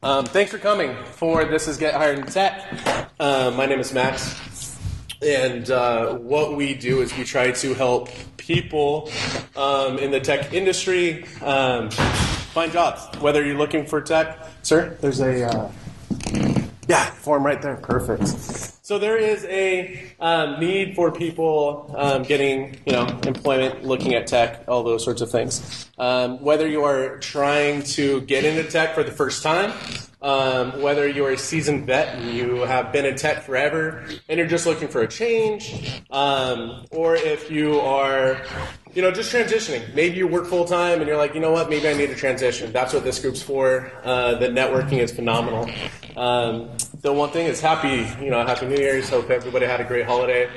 Thanks for coming for This is Get Hired in Tech. My name is Max, and what we do is we try to help people in the tech industry find jobs, whether you're looking for tech. Sir, there's a form right there. Perfect. So there is a need for people getting, employment, looking at tech, all those sorts of things. Whether you are trying to get into tech for the first time, whether you're a seasoned vet and you have been in tech forever and you're just looking for a change, or if you are, just transitioning. Maybe you work full time and you're like, maybe I need a transition. That's what this group's for. The networking is phenomenal. The one thing is Happy New Year's. Hope everybody had a great holiday.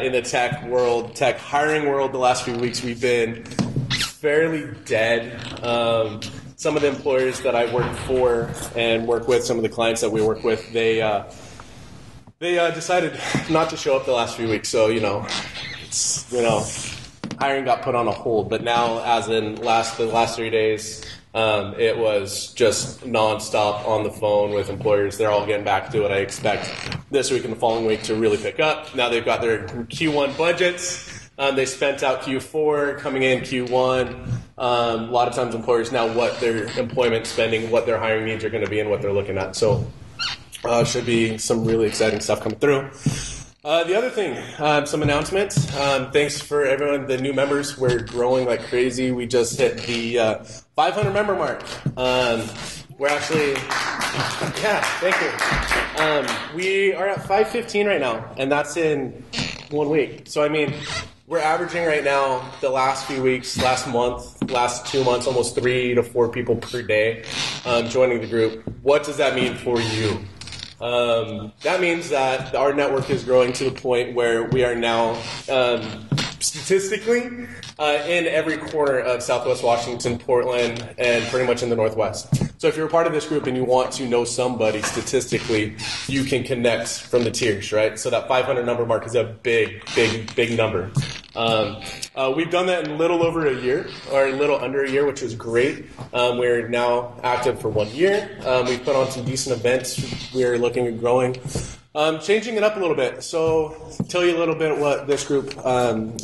In the tech world, tech hiring world, the last few weeks we've been fairly dead. Some of the employers that I work for and work with, some of the clients that we work with, they decided not to show up the last few weeks. So, hiring got put on a hold. But now, as in the last 3 days, it was just nonstop on the phone with employers. They're all getting back to what I expect this week and the following week to really pick up. Now they've got their Q1 budgets. They spent out Q4, coming in Q1. A lot of times employers now what their employment spending, what their hiring needs are going to be and what they're looking at. So should be some really exciting stuff coming through. The other thing, some announcements. Thanks for everyone, the new members. We're growing like crazy. We just hit the 500 member mark. We're actually, thank you. We are at 515 right now, and that's in 1 week. So, we're averaging right now, the last few weeks, last month, last 2 months, almost 3 to 4 people per day joining the group. What does that mean for you? That means that our network is growing to the point where we are now statistically in every corner of Southwest Washington, Portland, and pretty much in the Northwest. So if you're a part of this group and you want to know somebody statistically, you can connect from the tiers, right? So that 500 number mark is a big number. We've done that in a little over a year, or a little under a year, which was great. We're now active for 1 year. We've put on some decent events. We're looking at growing. Changing it up a little bit. So tell you a little bit what this group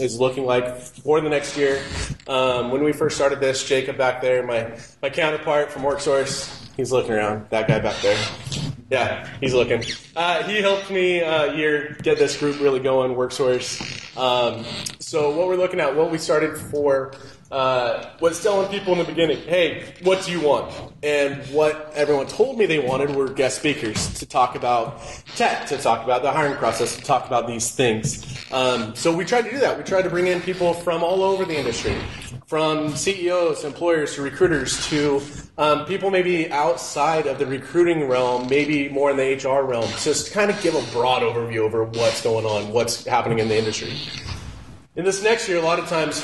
is looking like for the next year. When we first started this, Jacob back there, my counterpart from WorkSource, he's looking around, that guy back there. Yeah, he's looking. He helped me get this group really going, WorkSource. So what we're looking at, what we started for, was telling people in the beginning, hey, what do you want? And what everyone told me they wanted were guest speakers to talk about tech, to talk about the hiring process, to talk about these things. So we tried to do that. We tried to bring in people from all over the industry, from CEOs, employers, to recruiters, to people maybe outside of the recruiting realm, maybe more in the HR realm, just to kind of give a broad overview over what's going on, what's happening in the industry. In this next year, a lot of times,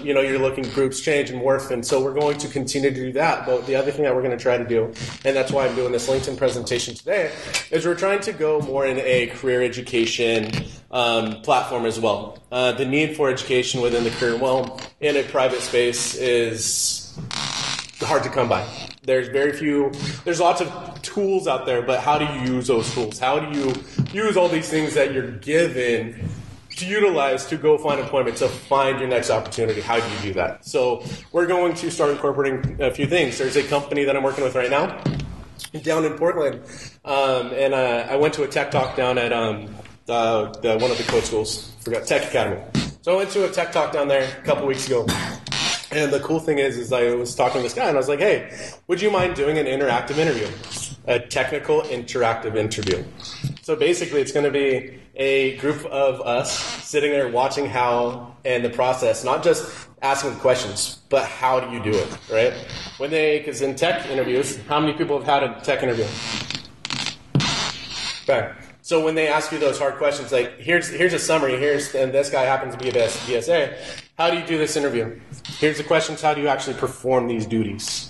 you're looking, groups change and morph, and so we're going to continue to do that. But the other thing that we're going to try to do, and that's why I'm doing this LinkedIn presentation today, is we're trying to go more in a career education platform as well. The need for education within the career realm in a private space is hard to come by. There's lots of tools out there, but how do you use those tools? How do you use all these things that you're given to utilize to go find employment, to find your next opportunity? How do you do that? So we're going to start incorporating a few things. There's a company that I'm working with right now down in Portland, and I went to a tech talk down at one of the code schools, Tech Academy. So I went to a tech talk down there a couple weeks ago. And the cool thing is I was talking to this guy, and I was like, hey, would you mind doing an interactive interview? A technical interactive interview. So basically, it's going to be a group of us sitting there watching how, and the process, not just asking questions, but how do you do it, right? Because in tech interviews, how many people have had a tech interview? Okay. So when they ask you those hard questions, like here's a summary, and this guy happens to be a BSA, how do you do this interview? Here's the questions, how do you actually perform these duties,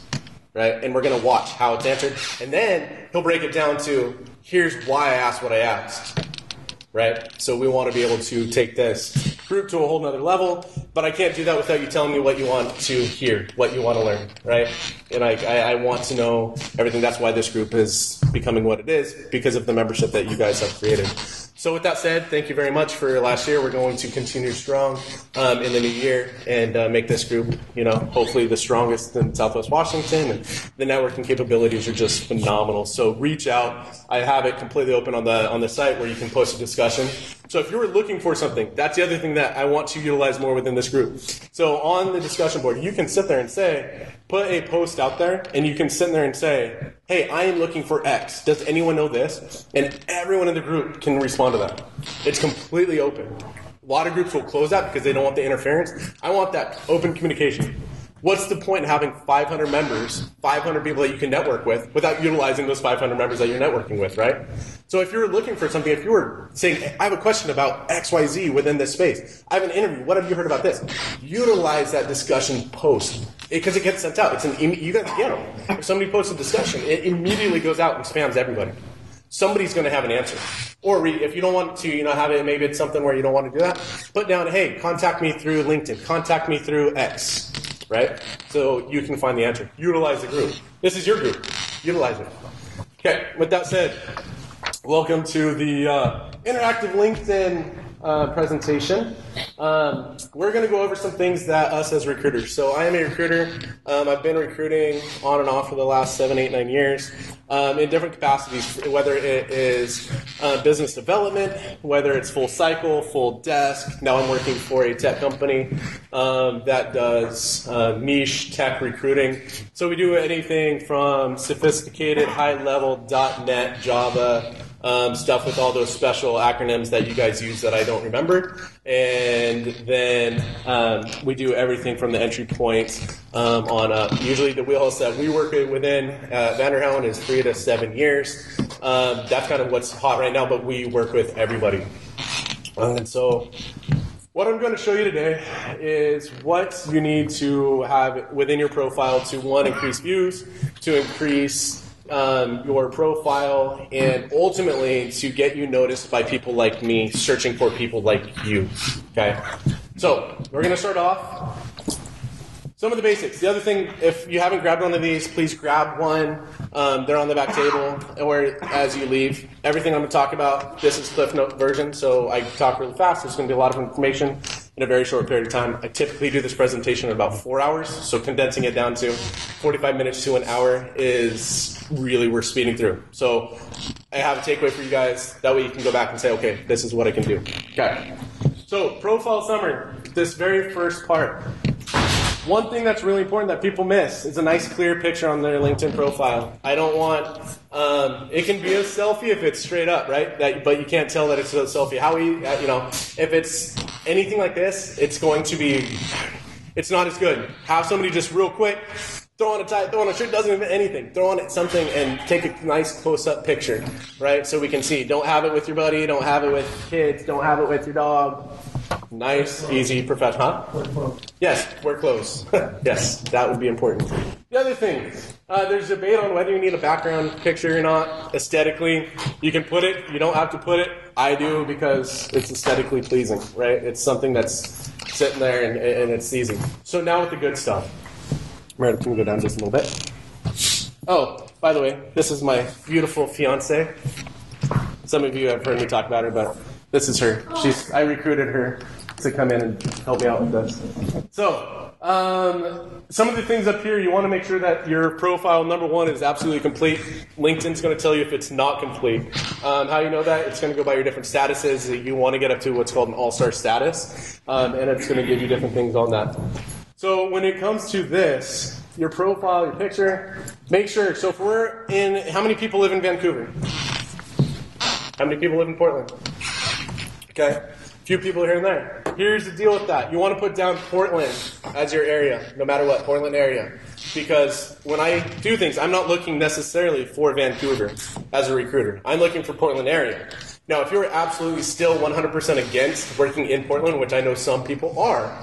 right? And we're going to watch how it's answered. And then he'll break it down to, here's why I asked what I asked, right? So we want to be able to take this group to a whole nother level But I can't do that without you telling me what you want to hear, what you want to learn, right? And I want to know everything. That's why this group is becoming what it is, because of the membership that you guys have created. So with that said, thank you very much for last year. We're going to continue strong in the new year and make this group, hopefully the strongest in Southwest Washington. And the networking capabilities are just phenomenal. So reach out. I have it completely open on the site where you can post a discussion. So if you were looking for something, that's the other thing that I want to utilize more within this group. So on the discussion board, you can sit there and say, put a post out there, and you can sit there and say, hey, I am looking for X. Does anyone know this? And everyone in the group can respond to that. It's completely open. A lot of groups will close that because they don't want the interference. I want that open communication. What's the point in having 500 members, 500 people that you can network with without utilizing those 500 members that you're networking with, right? So if you're looking for something, if you were saying, I have a question about XYZ within this space, I have an interview, what have you heard about this? Utilize that discussion post because it gets sent out. You guys get them. If somebody posts a discussion, it immediately goes out and spams everybody. Somebody's going to have an answer. Or if you don't want to, have it, maybe it's something where you don't want to do that, put down, hey, contact me through LinkedIn, contact me through X. Right? So you can find the answer. Utilize the group. This is your group. Utilize it. Okay, with that said, welcome to the interactive LinkedIn presentation. We're going to go over some things that us as recruiters. So I am a recruiter. I've been recruiting on and off for the last 7, 8, 9 years in different capacities, whether it is business development, whether it's full cycle, full desk. Now I'm working for a tech company that does niche tech recruiting. So we do anything from sophisticated, high-level .NET, Java, stuff with all those special acronyms that you guys use that I don't remember. And then we do everything from the entry point on up. Usually the wheelhouse that we work within Vanderhouten is 3 to 7 years. That's kind of what's hot right now, but we work with everybody. And so what I'm going to show you today is what you need to have within your profile to, one, increase views, to increase your profile, and ultimately to get you noticed by people like me searching for people like you. Okay? So we're going to start off. Some of the basics. The other thing, if you haven't grabbed one of these, please grab one. They're on the back table, or as you leave. Everything I'm going to talk about, this is Cliff Note version, so I talk really fast. There's going to be a lot of information in a very short period of time. I typically do this presentation in about 4 hours, so condensing it down to 45 minutes to an hour is really, we're speeding through. So I have a takeaway for you guys. That way you can go back and say, okay, this is what I can do. Okay. So profile summary, this very first part. One thing that's really important that people miss is a nice clear picture on their LinkedIn profile. I don't want, it can be a selfie if it's straight up, right? But you can't tell that it's a selfie. If it's anything like this, it's going to be, it's not as good. Have somebody just real quick, throw on a tie, throw on a shirt, doesn't even anything. Throw on something and take a nice close-up picture, right? So we can see. Don't have it with your buddy, don't have it with kids, don't have it with your dog. Nice, easy, professional. Huh? Yes, wear clothes. Yes, that would be important. The other thing, there's debate on whether you need a background picture or not. Aesthetically, you can put it. You don't have to put it. I do because it's aesthetically pleasing, right? It's something that's sitting there and it's easy. So now with the good stuff. Meredith, can we go down just a little bit? Oh, by the way, this is my beautiful fiance. Some of you have heard me talk about her, but this is her. I recruited her to come in and help me out with this. So, some of the things up here, you want to make sure that your profile, number one, is absolutely complete. LinkedIn's going to tell you if it's not complete. How you know that? It's going to go by your different statuses. You want to get up to what's called an all-star status, and it's going to give you different things on that. So when it comes to this, your profile, your picture, make sure. So if we're in, how many people live in Vancouver? How many people live in Portland? Okay, a few people here and there. Here's the deal with that. You want to put down Portland as your area, no matter what, Portland area. Because when I do things, I'm not looking necessarily for Vancouver as a recruiter. I'm looking for Portland area. Now, if you're absolutely still 100% against working in Portland, which I know some people are,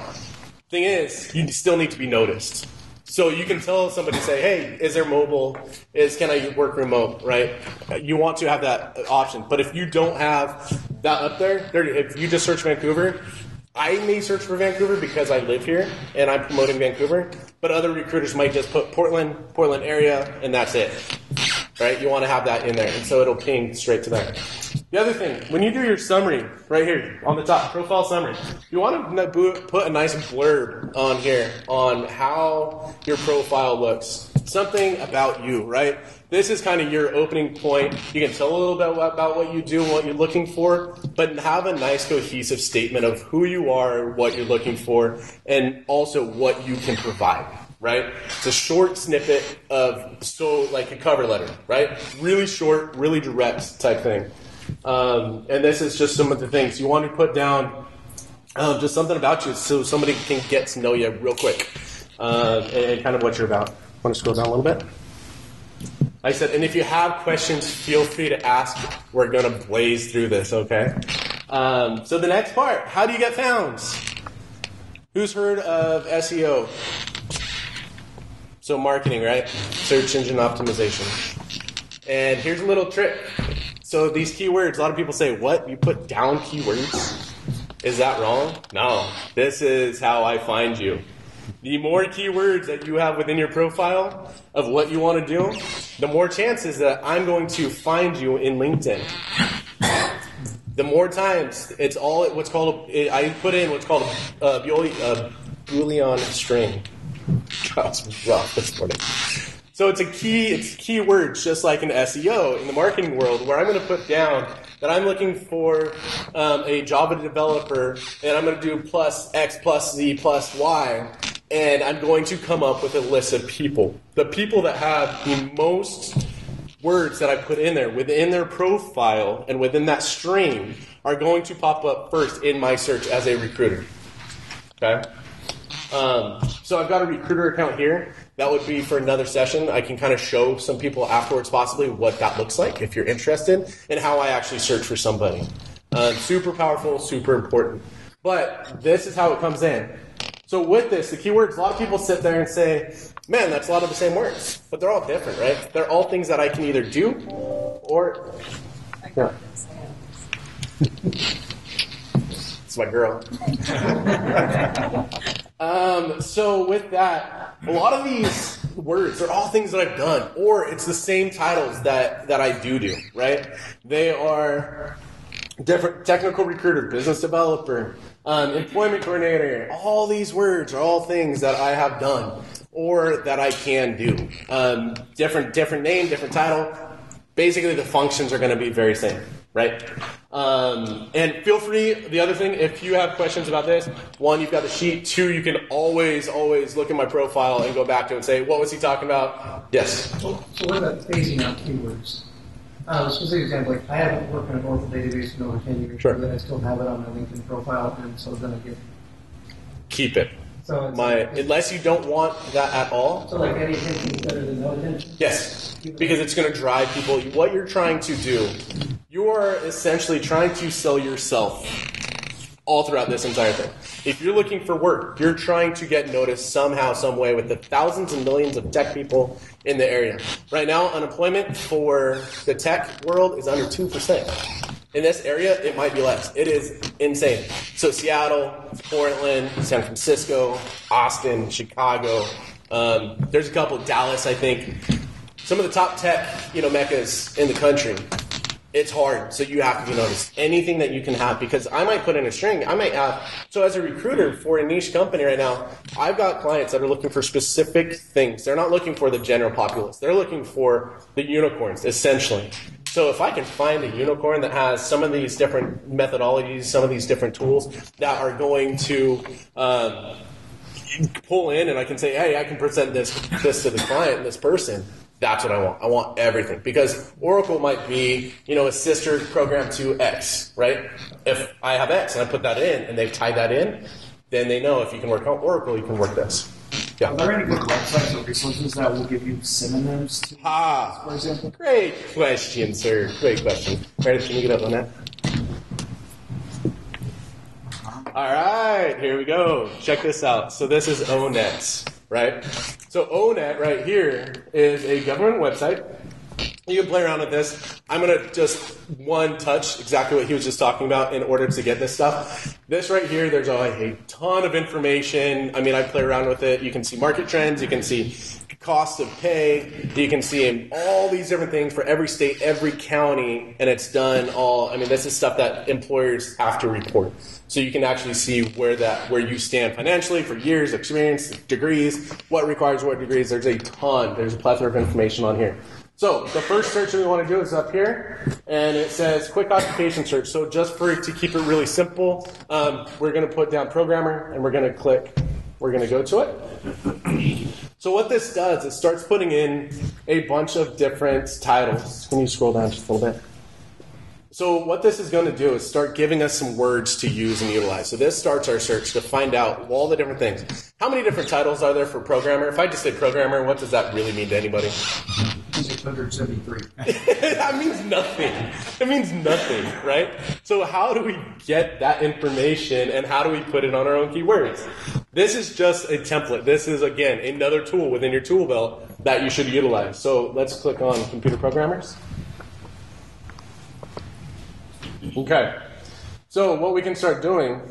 thing is, you still need to be noticed. So you can tell somebody, say, hey, is there mobile? Can I work remote, right? You want to have that option. But if you don't have that up there, if you just search Vancouver, I may search for Vancouver because I live here and I'm promoting Vancouver, but other recruiters might just put Portland area, and that's it. Right? You want to have that in there, and so it'll ping straight to there. The other thing, when you do your summary right here on the top, profile summary, you want to put a nice blurb on here on how your profile looks. Something about you, right? This is kind of your opening point. You can tell a little bit about what you do and what you're looking for, but have a nice cohesive statement of who you are, what you're looking for, and also what you can provide. Right? It's a short snippet of, like a cover letter, right? Really short, really direct type thing. And this is just some of the things you want to put down, just something about you so somebody can get to know you real quick, and kind of what you're about. Want to scroll down a little bit? Like I said, and if you have questions, feel free to ask. We're going to blaze through this, okay? So the next part, how do you get found? Who's heard of SEO? So marketing, right? Search engine optimization. And here's a little trick. So these keywords, a lot of people say, what? You put down keywords? Is that wrong? No. This is how I find you. The more keywords that you have within your profile of what you want to do, the more chances that I'm going to find you in LinkedIn. The more times, it's all what's called, I put in what's called a Boolean string. That was rough this morning. So it's keywords, just like in SEO in the marketing world, where I'm going to put down that I'm looking for a Java developer, and I'm going to do plus X plus Z plus Y, and I'm going to come up with a list of people. The people that have the most words that I put in there within their profile and within that string are going to pop up first in my search as a recruiter. Okay? So I've got a recruiter account here. That would be for another session. I can kind of show some people afterwards possibly what that looks like if you're interested and how I actually search for somebody. Super powerful, super important. But this is how it comes in. So with this, the keywords, a lot of people sit there and say, man, that's a lot of the same words. But they're all different, right? They're all things that I can either do or... Yeah. It's my girl. So with that, a lot of these words are all things that I've done, or it's the same titles that I do, right? They are different: technical recruiter, business developer, employment coordinator. All these words are all things that I have done or that I can do. Different name, different title. Basically, the functions are going to be very same, right? And feel free, the other thing, if you have questions about this, one, you've got the sheet. Two, you can always look at my profile and go back to it and say, what was he talking about? Yes? So what about phasing out keywords? Specific example, like I haven't worked on an Oracle database in over 10 years, sure. But I still have it on my LinkedIn profile, and so then I get... Keep it. So unless you don't want that at all. So like any attention is better than no attention? Yes, because it's going to drive people. What you're trying to do, you are essentially trying to sell yourself all throughout this entire thing. If you're looking for work, you're trying to get noticed somehow, some way with the thousands and millions of tech people in the area. Right now, unemployment for the tech world is under 2%. In this area, it might be less. It is insane. So Seattle, Portland, San Francisco, Austin, Chicago. There's a couple, Dallas, I think. Some of the top tech, meccas in the country. It's hard, so you have to be noticed. Anything that you can have, because I might put in a string. I might have. So as a recruiter for a niche company right now, I've got clients that are looking for specific things. They're not looking for the general populace. They're looking for the unicorns, essentially. So if I can find a unicorn that has some of these different methodologies, some of these different tools that are going to pull in, and I can say, hey, I can present this to the client, this person. That's what I want. I want everything. Because Oracle might be, a sister program to X, right? If I have X and I put that in and they've tied that in, then they know if you can work on Oracle, you can work this. Yeah. Are there any good websites or resources that will give you synonyms to, for example? Great question, sir. Great question. Meredith, can you get up on that? All right, here we go. Check this out. So this is ONET, right? So ONET right here is a government website. You can play around with this. I'm going to just touch exactly what he was just talking about in order to get this stuff. This right here, there's a ton of information. I mean, I play around with it. You can see market trends. You can see cost of pay. You can see all these different things for every state, every county, and it's done all. I mean, this is stuff that employers have to report. So you can actually see where you stand financially for years, experience, degrees, what requires what degrees. There's a ton. There's a plethora of information on here. So the first search that we want to do is up here, and it says quick occupation search. So just to keep it really simple, we're going to put down programmer, and we're going to go to it. So what this does, it starts putting in a bunch of different titles. Can you scroll down just a little bit? So what this is going to do is start giving us some words to use and utilize. So this starts our search to find out all the different things. How many different titles are there for programmer? If I just say programmer, what does that really mean to anybody? 673. That means nothing. It means nothing, right? So how do we get that information, and how do we put it on our own keywords? This is just a template. This is, again, another tool within your tool belt that you should utilize. So let's click on computer programmers. Okay. So what we can start doing,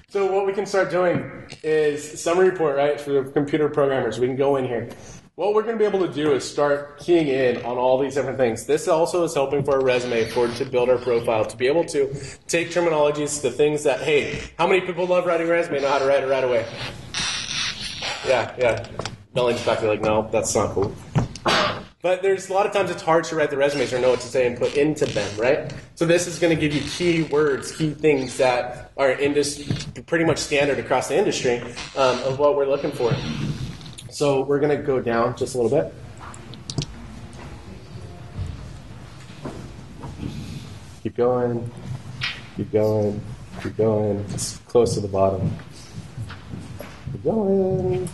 so what we can start doing is summary report, right, for the computer programmers. We can go in here. What we're going to be able to do is start keying in on all these different things. This also is helping for our resume, to build our profile, to be able to take terminologies, the things that, hey, how many people love writing a resume, know how to write it right away? Yeah. Melanie's back there like, no, that's not cool. But there's a lot of times it's hard to write the resumes or know what to say and put into them, right? So this is going to give you key words, key things that are pretty much standard across the industry of what we're looking for. So we're going to go down just a little bit. Keep going. It's close to the bottom. Keep going.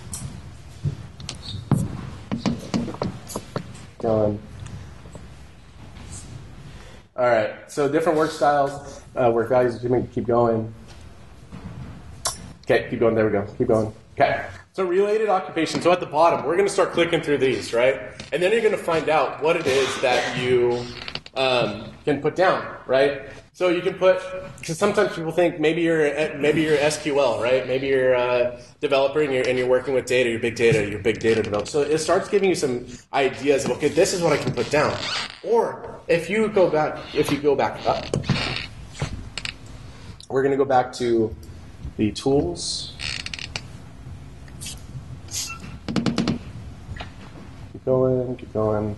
All right, so different work styles, work values, keep going. Okay, keep going, there we go, keep going. Okay, so related occupations, so at the bottom, we're going to start clicking through these, right? And then you're going to find out what it is that you can put down, right? So you can put, because sometimes people think maybe you're SQL, right? Maybe you're a developer and you're working with data, your big data developer. So it starts giving you some ideas of, okay, this is what I can put down. Or if you go back up, we're going to go back to the tools. Keep going.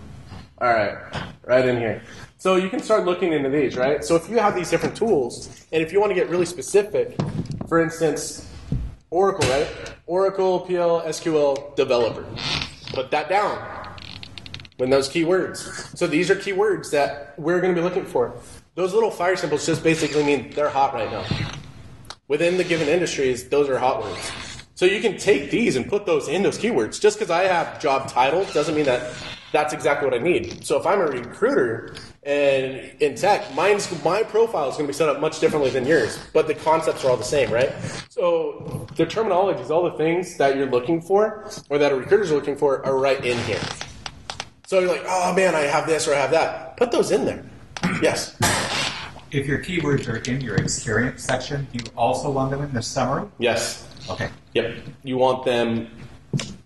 All right, right in here. So you can start looking into these, right? So if you have these different tools, and if you want to get really specific, for instance, Oracle, right? Oracle, PL, SQL, developer. Put that down with those keywords. So these are keywords that we're going to be looking for. Those little fire symbols just basically mean they're hot right now. Within the given industries, those are hot words. So you can take these and put those in those keywords. Just because I have job titles doesn't mean that that's exactly what I need. So if I'm a recruiter and in tech, my profile is going to be set up much differently than yours, but the concepts are all the same, right? So the terminologies, all the things that you're looking for or that a recruiter's looking for are right in here. So you're like, oh man, I have this or I have that. Put those in there. Yes. If your keywords are in your experience section, you also want them in the summary? Yes. Okay. Yep. You want them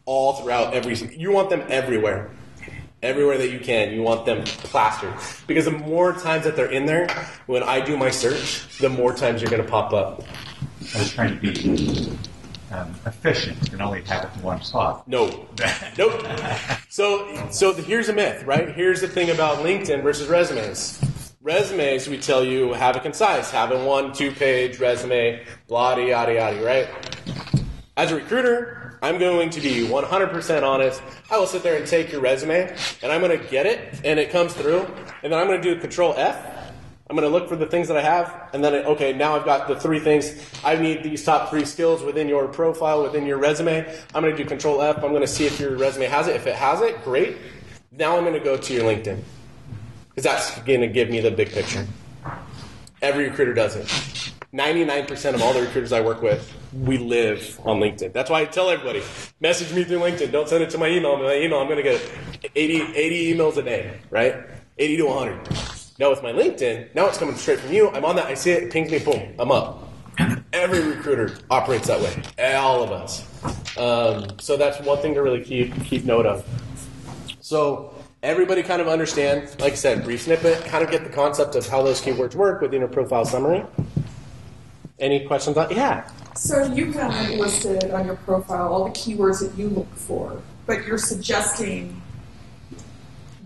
all throughout you want them everywhere. Everywhere that you can, you want them plastered. Because the more times that they're in there, when I do my search, the more times you're going to pop up. I was trying to be efficient and only have it in one spot. No. Nope. So here's a myth, right? Here's the thing about LinkedIn versus resumes. Resumes, we tell you, have it concise. Have a 1-2 page resume, blah, yada, yada, right? As a recruiter, I'm going to be 100% honest. I will sit there and take your resume, and I'm going to get it, and it comes through, and then I'm going to do Control F. I'm going to look for the things that I have, and then, okay, now I've got the 3 things. I need these top 3 skills within your profile, within your resume. I'm going to do Control F. I'm going to see if your resume has it. If it has it, great. Now I'm going to go to your LinkedIn, because that's going to give me the big picture. Every recruiter does it. 99% of all the recruiters I work with, we live on LinkedIn. That's why I tell everybody, message me through LinkedIn. Don't send it to my email. My email, I'm going to get 80 emails a day, right? 80 to 100. Now with my LinkedIn, now it's coming straight from you. I'm on that. I see it. It pings me. Boom. I'm up. Every recruiter operates that way. All of us. So that's one thing to really keep note of. So everybody kind of understand, like I said, brief snippet, kind of get the concept of how those keywords work within your profile summary. Any questions on? Yeah. So you have listed on your profile all the keywords that you look for, but you're suggesting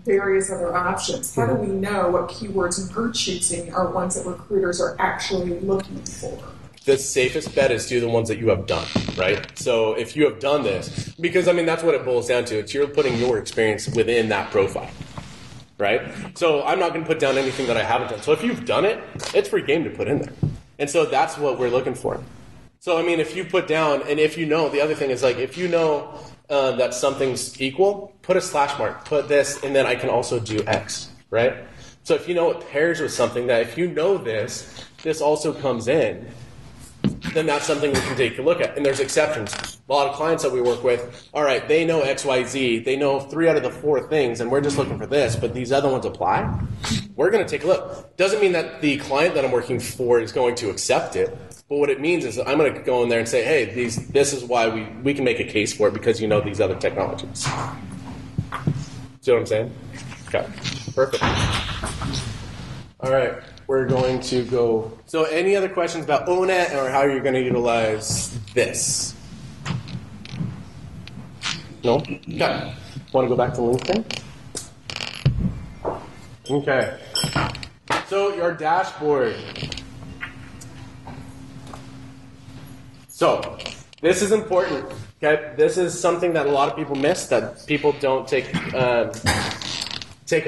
various other options. How do we know what keywords we're choosing are ones that recruiters are actually looking for? The safest bet is do the ones that you have done, right? So if you have done this, because I mean that's what it boils down to. It's you're putting your experience within that profile, right? So I'm not going to put down anything that I haven't done. So if you've done it, it's free game to put in there. And so that's what we're looking for. So I mean, if you put down, and if you know, the other thing is like if you know that something's equal, put a slash mark, put this, and then I can also do X, right? So if you know it pairs with something that if you know this also comes in, then that's something we can take a look at. And there's exceptions. A lot of clients that we work with, all right, they know X, Y, Z. They know 3 out of the 4 things, and we're just looking for this, but these other ones apply. We're going to take a look. Doesn't mean that the client that I'm working for is going to accept it, but what it means is that I'm going to go in there and say, hey, this is why we can make a case for it because you know these other technologies. See what I'm saying? Okay, perfect. All right. We're going to go. So any other questions about ONET or how you're going to utilize this? No? Okay. Want to go back to LinkedIn? Okay. So your dashboard. So this is important. Okay. This is something that a lot of people miss that people don't take a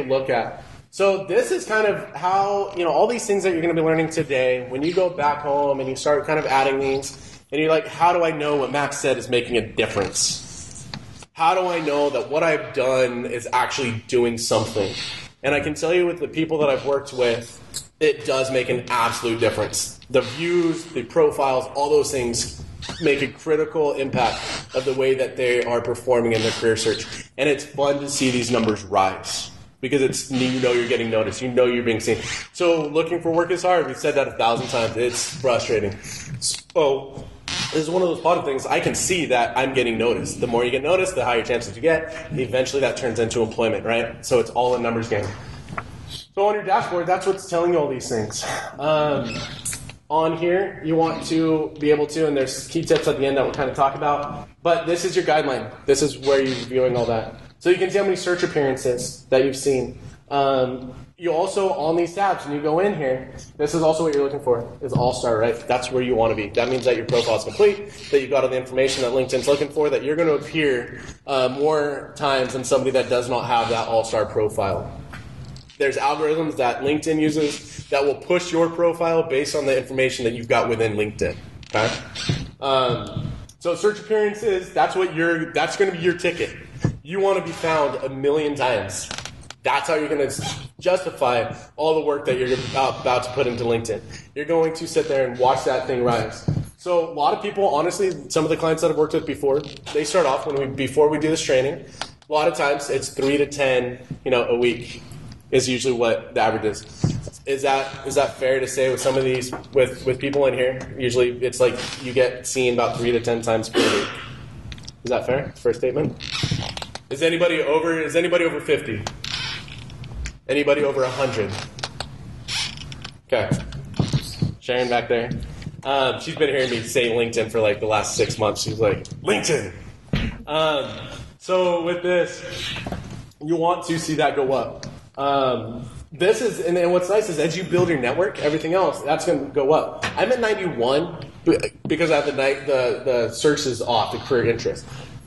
look at. So this is kind of how, all these things that you're going to be learning today, when you go back home and you start kind of adding these, and you're like, how do I know what Max said is making a difference? How do I know that what I've done is actually doing something? And I can tell you with the people that I've worked with, it does make an absolute difference. The views, the profiles, all those things make a critical impact of the way that they are performing in their career search. And it's fun to see these numbers rise. Because you're getting noticed. You're being seen. So looking for work is hard. We've said that 1,000 times. It's frustrating. So this is one of those positive things. I can see that I'm getting noticed. The more you get noticed, the higher chances you get. Eventually that turns into employment, right? So it's all a numbers game. So on your dashboard, that's what's telling you all these things. On here, you want to be able to, and there's key tips at the end that we'll kind of talk about. But this is your guideline. This is where you're viewing all that. So you can see how many search appearances that you've seen. You also, on these tabs, when you go in here, this is also what you're looking for, is all-star, right? That's where you want to be. That means that your profile is complete, that you've got all the information that LinkedIn's looking for, that you're going to appear more times than somebody that does not have that all-star profile. There's algorithms that LinkedIn uses that will push your profile based on the information that you've got within LinkedIn, okay? So search appearances, that's going to be your ticket. You want to be found 1,000,000 times. That's how you're going to justify all the work that you're about to put into LinkedIn. You're going to sit there and watch that thing rise. So a lot of people, honestly, some of the clients that I've worked with before, they start off before we do this training. A lot of times it's 3 to 10, a week is usually what the average is. Is that fair to say with some of these with people in here? Usually it's like you get seen about 3 to 10 times per week. Is that fair? First statement. Is anybody over 50? Anybody over 100? Okay. Sharon back there. She's been hearing me say LinkedIn for like the last 6 months. She's like, LinkedIn. So with this, you want to see that go up. This is, and what's nice is as you build your network, everything else, that's going to go up. I'm at 91 because I have the search is off, the career interest.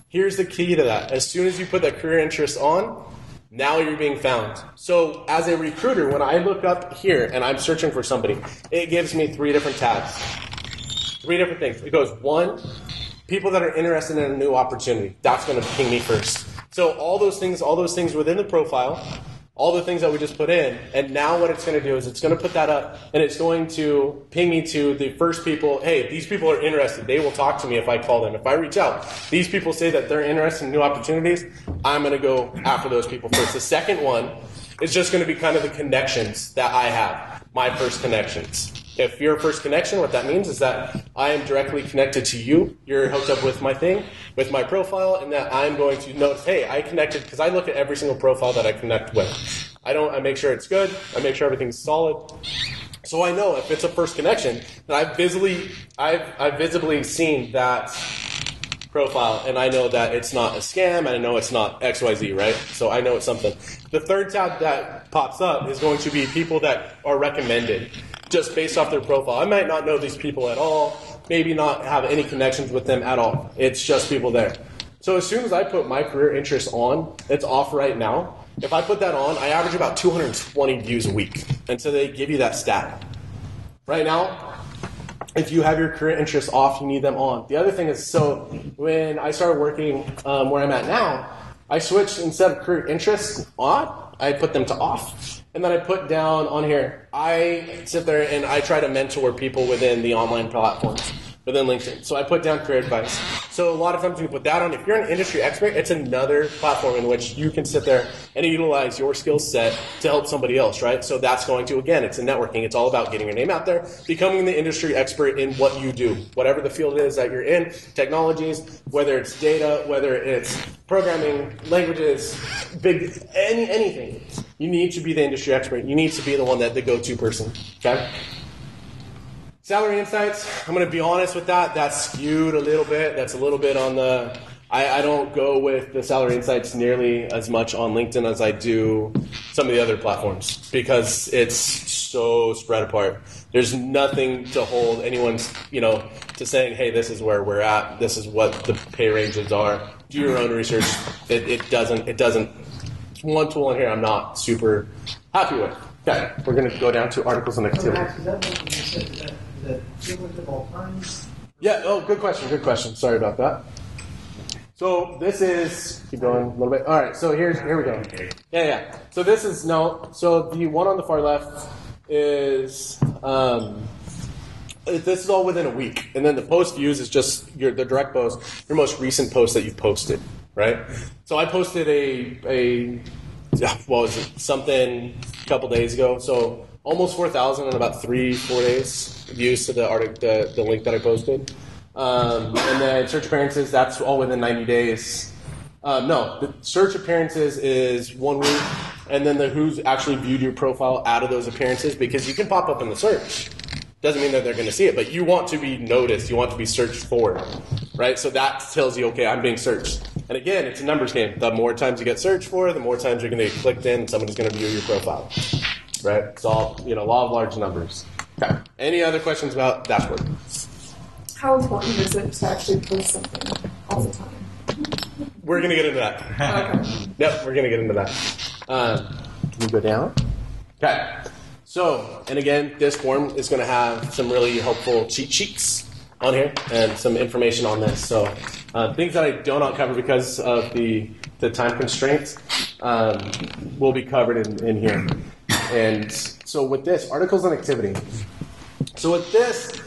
Here's the key to that. As soon as you put that career interest on, now you're being found. So as a recruiter, when I look up here and I'm searching for somebody, it gives me 3 different tabs. 3 different things. It goes 1, people that are interested in a new opportunity. That's going to ping me first. So all those things within the profile, all the things that we just put in, and now what it's going to do is it's going to put that up, and it's going to ping me to the first people. Hey, these people are interested. They will talk to me if I call them. If I reach out, these people say that they're interested in new opportunities, I'm going to go after those people first. The second one is just going to be kind of the connections that I have, my first connections. If you're a first connection, what that means is that I am directly connected to you. You're hooked up with my thing, with my profile, and that I'm going to notice, hey, I connected, because I look at every single profile that I connect with. I make sure it's good. I make sure everything's solid. So I know if it's a first connection, that I've visibly seen that profile, and I know that it's not a scam, and I know it's not XYZ, right? So I know it's something. The third tab that pops up is going to be people that are recommended, just based off their profile. I might not know these people at all, maybe not have any connections with them at all. It's just people there. So as soon as I put my career interests on, it's off right now. If I put that on, I average about 220 views a week. And so they give you that stat. Right now, if you have your career interests off, you need them on. The other thing is, so when I started working where I'm at now, I switched, instead of career interests on, I put them to off. And then I put down on here, I sit there and I try to mentor people within the online platforms, within LinkedIn. So I put down career advice. So a lot of times we put that on. If you're an industry expert, it's another platform in which you can sit there and utilize your skill set to help somebody else, right? So that's going to, again, it's a networking. It's all about getting your name out there, becoming the industry expert in what you do. Whatever the field is that you're in, technologies, whether it's data, whether it's programming, languages, anything. You need to be the industry expert. You need to be the one that the go-to person, okay? Salary insights, I'm going to be honest with that. That's skewed a little bit. That's a little bit on the, I don't go with the salary insights nearly as much on LinkedIn as I do some of the other platforms because it's so spread apart. There's nothing to hold anyone's, to saying, hey, this is where we're at. This is what the pay ranges are. Do your own research. It doesn't, it's one tool in here I'm not super happy with. Okay, we're going to go down to articles and activity. Yeah, good question. Sorry about that. So this is, keep going a little bit. All right, so here we go. Yeah. So this is, so the one on the far left is, this is all within a week. And then the post views is just the direct post, your most recent post that you've posted, right? So I posted something a couple days ago. So almost 4,000 in about 3-4 days views to the article, the link that I posted. And then search appearances, that's all within 90 days. The search appearances is 1 week, and then the who's actually viewed your profile out of those appearances, because you can pop up in the search. Doesn't mean that they're going to see it, but you want to be noticed. You want to be searched for, right? So that tells you, okay, I'm being searched. And again, it's a numbers game. The more times you get searched for, the more times you're going to get clicked in, and somebody's going to view your profile, right? It's all, law of large numbers. Okay. Any other questions about dashboard? How important is it to actually post something all the time? We're going to get into that. Okay. Yep, we're going to get into that. Can we go down? Okay. So, and again, this form is going to have some really helpful cheat sheets on here and some information on this. So, things that I do not cover because of the time constraints will be covered in here. And so with this, articles and activity. So with this,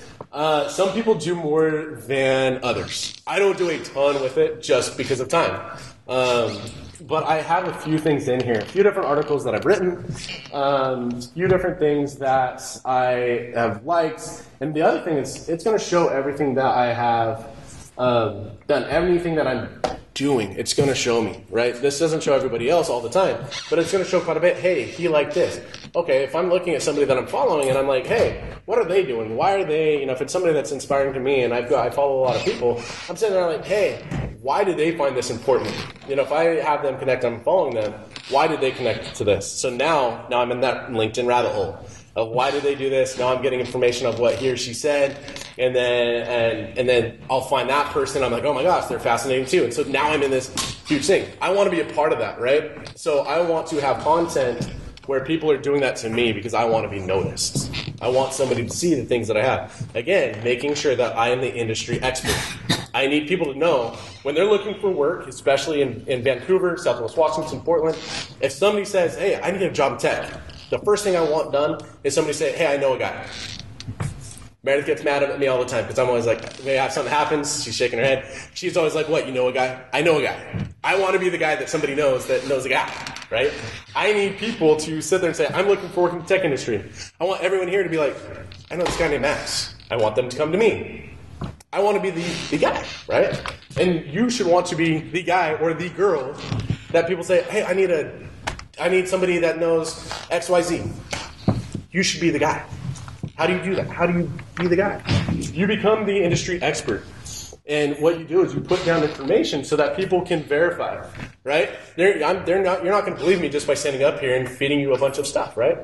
some people do more than others. I don't do a ton with it just because of time. But I have a few things in here, a few different articles that I've written, a few different things that I have liked. And the other thing is it's going to show everything that I have done, everything that I'm doing. It's going to show me, right? This doesn't show everybody else all the time, but it's going to show quite a bit. Hey, he liked this. Okay, if I'm looking at somebody that I'm following and I'm like, hey, what are they doing? Why are they, if it's somebody that's inspiring to me and I follow a lot of people, I'm sitting there like, hey, why did they find this important? If I have them connect, I'm following them, why did they connect to this? So now I'm in that LinkedIn rabbit hole of why did they do this? Now I'm getting information of what he or she said, and then I'll find that person. I'm like, oh my gosh, they're fascinating too. And so now I'm in this huge thing. I want to be a part of that, right? So I want to have content where people are doing that to me because I want to be noticed. I want somebody to see the things that I have. Again, making sure that I am the industry expert. I need people to know when they're looking for work, especially in Vancouver, Southwest Washington, Portland, if somebody says, hey, I need a job in tech, the first thing I want done is somebody say, hey, I know a guy. Meredith gets mad at me all the time because I'm always like, if something happens, she's shaking her head. She's always like, what, you know a guy? I know a guy. I want to be the guy that somebody knows that knows a guy, right? I need people to sit there and say, I'm looking for work in the tech industry. I want everyone here to be like, I know this guy named Max. I want them to come to me. I want to be the guy, right? And you should want to be the guy or the girl that people say, hey, I need somebody that knows XYZ. You should be the guy. How do you do that? How do you be the guy? You become the industry expert. And what you do is you put down information so that people can verify, right? You're not going to believe me just by standing up here and feeding you a bunch of stuff, right?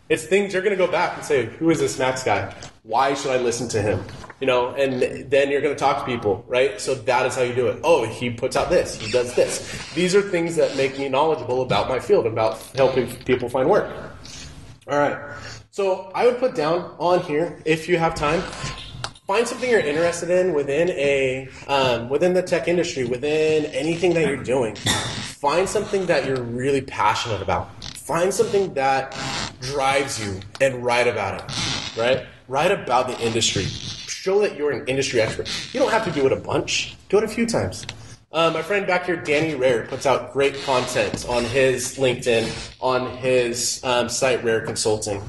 It's things you're going to go back and say, who is this Max guy? Why should I listen to him? And then you're going to talk to people, right? So that is how you do it. Oh, he puts out this. He does this. These are things that make me knowledgeable about my field, about helping people find work. All right. So I would put down on here, if you have time, find something you're interested in within within the tech industry, within anything that you're doing. Find something that you're really passionate about. Find something that drives you and write about it, right? Write about the industry. Show that you're an industry expert. You don't have to do it a bunch. Do it a few times. My friend back here, Danny Rare, puts out great content on his LinkedIn, on his site, Rare Consulting.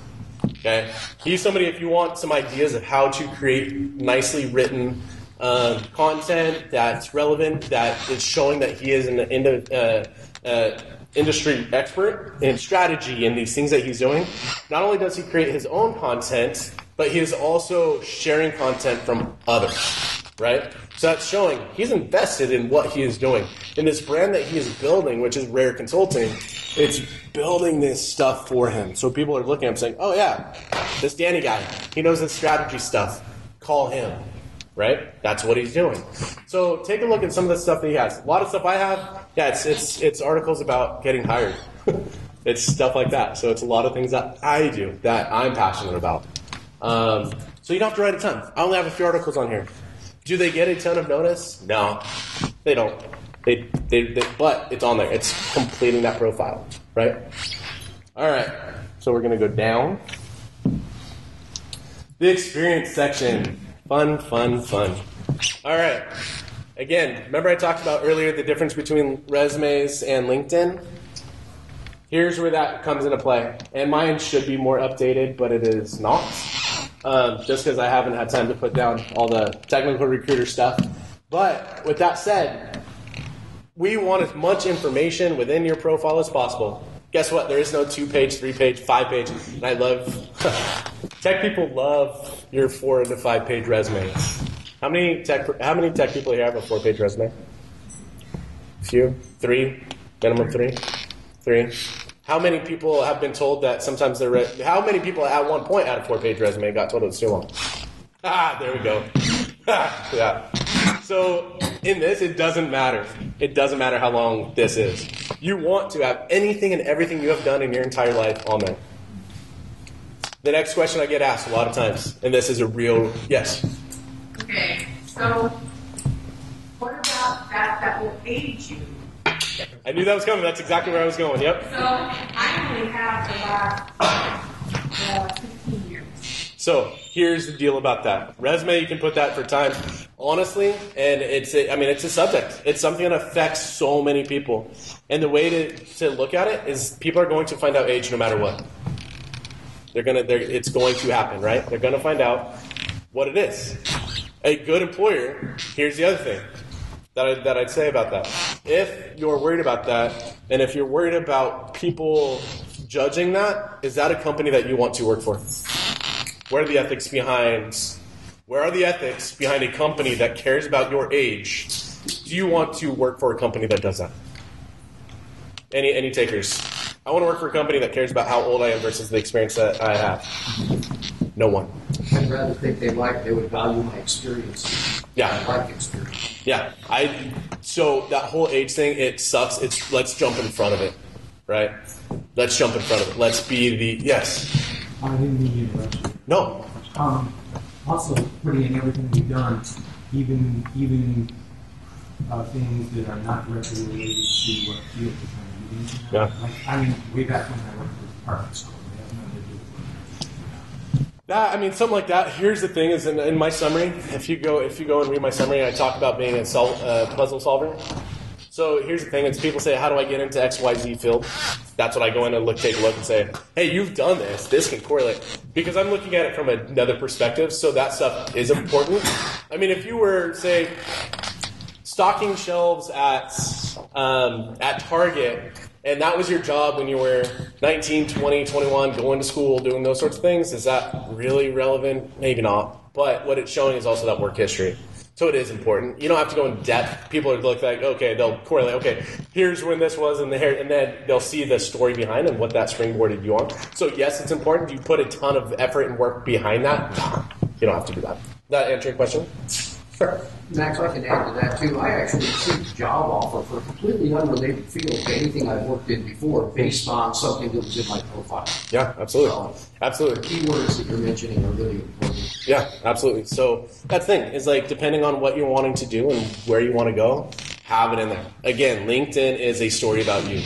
Okay, he's somebody, if you want some ideas of how to create nicely written content that's relevant, that is showing that he is an industry expert in strategy and these things that he's doing. Not only does he create his own content, but he is also sharing content from others, right? So that's showing he's invested in what he is doing. In this brand that he is building, which is Rare Consulting, it's building this stuff for him. So people are looking at him saying, oh yeah, this Danny guy, he knows this strategy stuff. Call him, right? That's what he's doing. So take a look at some of the stuff that he has. A lot of stuff I have, yeah, it's articles about getting hired. It's stuff like that. So it's a lot of things that I do that I'm passionate about. So you don't have to write a ton. I only have a few articles on here. Do they get a ton of notice? No, they don't. They but it's on there. It's completing that profile, right? All right. So we're going to go down. The experience section. Fun. All right. Again, remember I talked about earlier the difference between resumes and LinkedIn? Here's where that comes into play. And mine should be more updated, but it is not. Just because I haven't had time to put down all the technical recruiter stuff. But with that said, we want as much information within your profile as possible. Guess what? There is no 2-page, 3-page, 5-page. And I love, tech people love your 4 to 5-page resumes. How many tech people here have a 4-page resume? Few? 3? Minimum 3? 3? How many people have been told that sometimes how many people at one point had a 4-page resume got told it was too long? There we go. Yeah. So in this, it doesn't matter. It doesn't matter how long this is. You want to have anything and everything you have done in your entire life on there. The next question I get asked a lot of times, and this is a real yes. Okay, so what about that will age you? I knew that was coming. That's exactly where I was going. Yep. So I only have the last 15 years. So here's the deal about that. Resume, you can put that for time. Honestly, and it's a subject. It's something that affects so many people. And the way to look at it is people are going to find out age no matter what. It's going to happen, right? They're going to find out what it is. A good employer, here's the other thing that I'd say about that. If you're worried about that, and if you're worried about people judging that, is that a company that you want to work for? Where are the ethics behind a company that cares about your age? Do you want to work for a company that does that? Any takers? I want to work for a company that cares about how old I am versus the experience that I have. No one. I'd rather think they would value my experience. Yeah. I like experience. Yeah. So that whole age thing, it sucks. Let's jump in front of it, right? Let's jump in front of it. Let's be the, yes. I didn't mean to interrupt you. No. Also, putting in everything you've done, even things that are not directly related to what field you're trying to get into. Yeah. Like, I mean, way back when I worked for the department store, they have nothing to do with what That, I mean, something like that. Here's the thing: is in my summary, if you go and read my summary, I talk about being a puzzle solver. So here's the thing: is people say, "How do I get into XYZ field?" That's what I go in and take a look and say, "Hey, you've done this. This can correlate," because I'm looking at it from another perspective. So that stuff is important. I mean, if you were, say, stocking shelves at Target, and that was your job when you were 19, 20, 21, going to school, doing those sorts of things, is that really relevant? Maybe not. But what it's showing is also that work history. So it is important. You don't have to go in depth. People are like, okay, they'll correlate. Okay, here's when this was in the hair, and then they'll see the story behind and what that springboarded you on. So yes, it's important. You put a ton of effort and work behind that. Nah, you don't have to do that. That answer your question? Sure. Max, I can add to that too. I actually received a job offer for a completely unrelated field to anything I've worked in before, based on something that was in my profile. Yeah, absolutely. So, absolutely. The keywords that you're mentioning are really important. Yeah, absolutely. So that's the thing, is like depending on what you're wanting to do and where you want to go, have it in there. Again, LinkedIn is a story about you,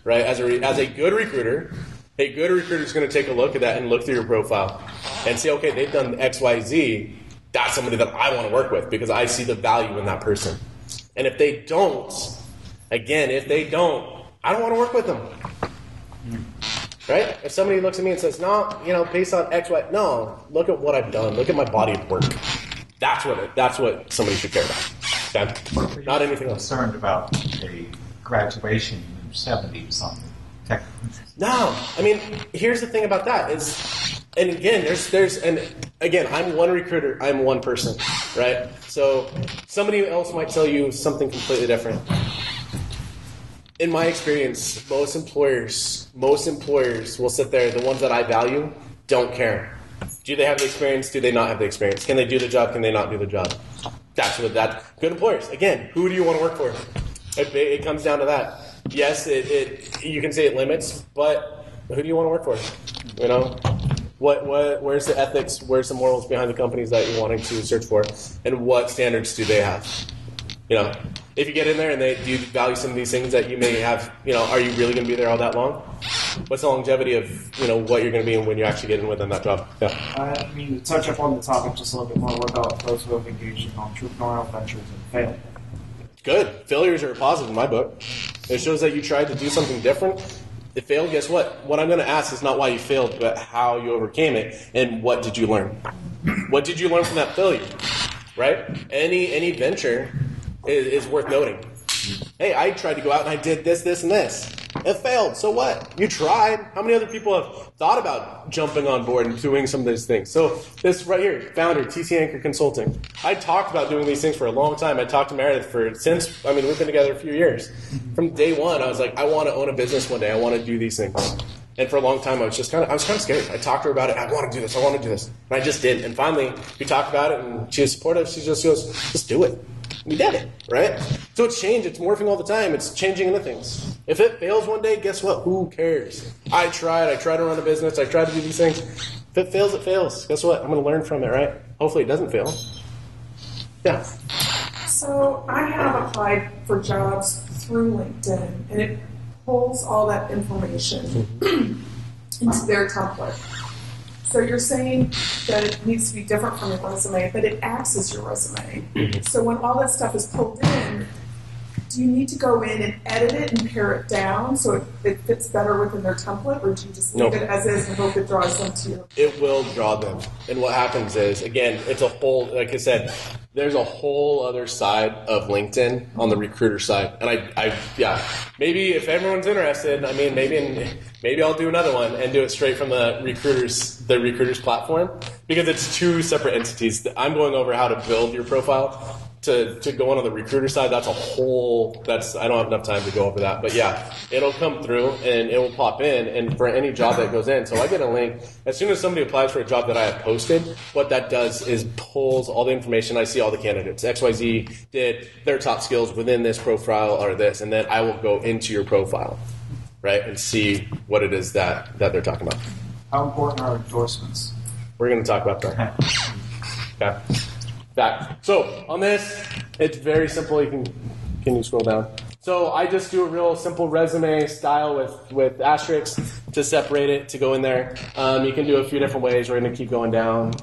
right? As a good recruiter is going to take a look at that and look through your profile and say, okay, they've done X, Y, Z. That's somebody that I want to work with because I see the value in that person. And if they don't, I don't want to work with them. Right? If somebody looks at me and says, no, based on X, Y, no, look at what I've done. Look at my body of work. That's what somebody should care about. Okay? Not anything else. Concerned about a graduation in your 70s something. No, I mean, here's the thing about that is, and again, I'm one recruiter, I'm one person, right? So somebody else might tell you something completely different. In my experience, most employers will sit there, the ones that I value, don't care. Do they have the experience? Do they not have the experience? Can they do the job? Can they not do the job? Good employers. Again, who do you want to work for? It comes down to that. Yes, you can say it limits, but who do you want to work for? Where's the ethics? Where's the morals behind the companies that you're wanting to search for? And what standards do they have? If you get in there and do you value some of these things that you may have, are you really going to be there all that long? What's the longevity of, what you're going to be when you actually get in within that job? Yeah. I mean, to touch up on the topic just a little bit more, what about those who have engaged in entrepreneurial ventures and failed? Good. Failures are a positive in my book. It shows that you tried to do something different. It failed. Guess what? What I'm going to ask is not why you failed, but how you overcame it and what did you learn? What did you learn from that failure? Right? Any venture is worth noting. Hey, I tried to go out and I did this, and this. It failed. So what? You tried. How many other people have thought about jumping on board and doing some of these things? So this right here, founder, TC Anchor Consulting. I talked about doing these things for a long time. I talked to Meredith we've been together a few years. From day one, I was like, I want to own a business one day. I want to do these things. And for a long time, I was kind of scared. I talked to her about it. I want to do this. And I just did. And finally, we talked about it, and she was supportive. She just goes, just do it. We did it, right? So it's changed. It's morphing all the time. It's changing into things. If it fails one day, guess what? Who cares? I tried to run a business. I tried to do these things. If it fails, it fails. Guess what? I'm going to learn from it, right? Hopefully it doesn't fail. Yeah. So I have applied for jobs through LinkedIn, and it pulls all that information into their template. So you're saying that it needs to be different from your resume, but it acts as your resume. So when all that stuff is pulled in, do you need to go in and edit it and pare it down so it fits better within their template, or do you just leave it as is and hope it draws them to you? It will draw them. And what happens is, again, it's a whole, like I said, there's a whole other side of LinkedIn on the recruiter side. And maybe if everyone's interested, I mean, maybe I'll do another one and do it straight from the recruiters platform, because it's two separate entities. I'm going over how to build your profile. To go on the recruiter side, I don't have enough time to go over that. But yeah, it'll come through and it will pop in, and for any job that goes in. So I get a link. As soon as somebody applies for a job that I have posted, what that does is pulls all the information. I see all the candidates. XYZ did their top skills within this profile or this, and then I will go into your profile, right, and see what it is that they're talking about. How important are endorsements? We're going to talk about that. Okay. Back. So on this, It's very simple. Can you scroll down? So I just do a real simple resume style with asterisks to separate it, to go in there. You can do a few different ways. We're going to keep going down.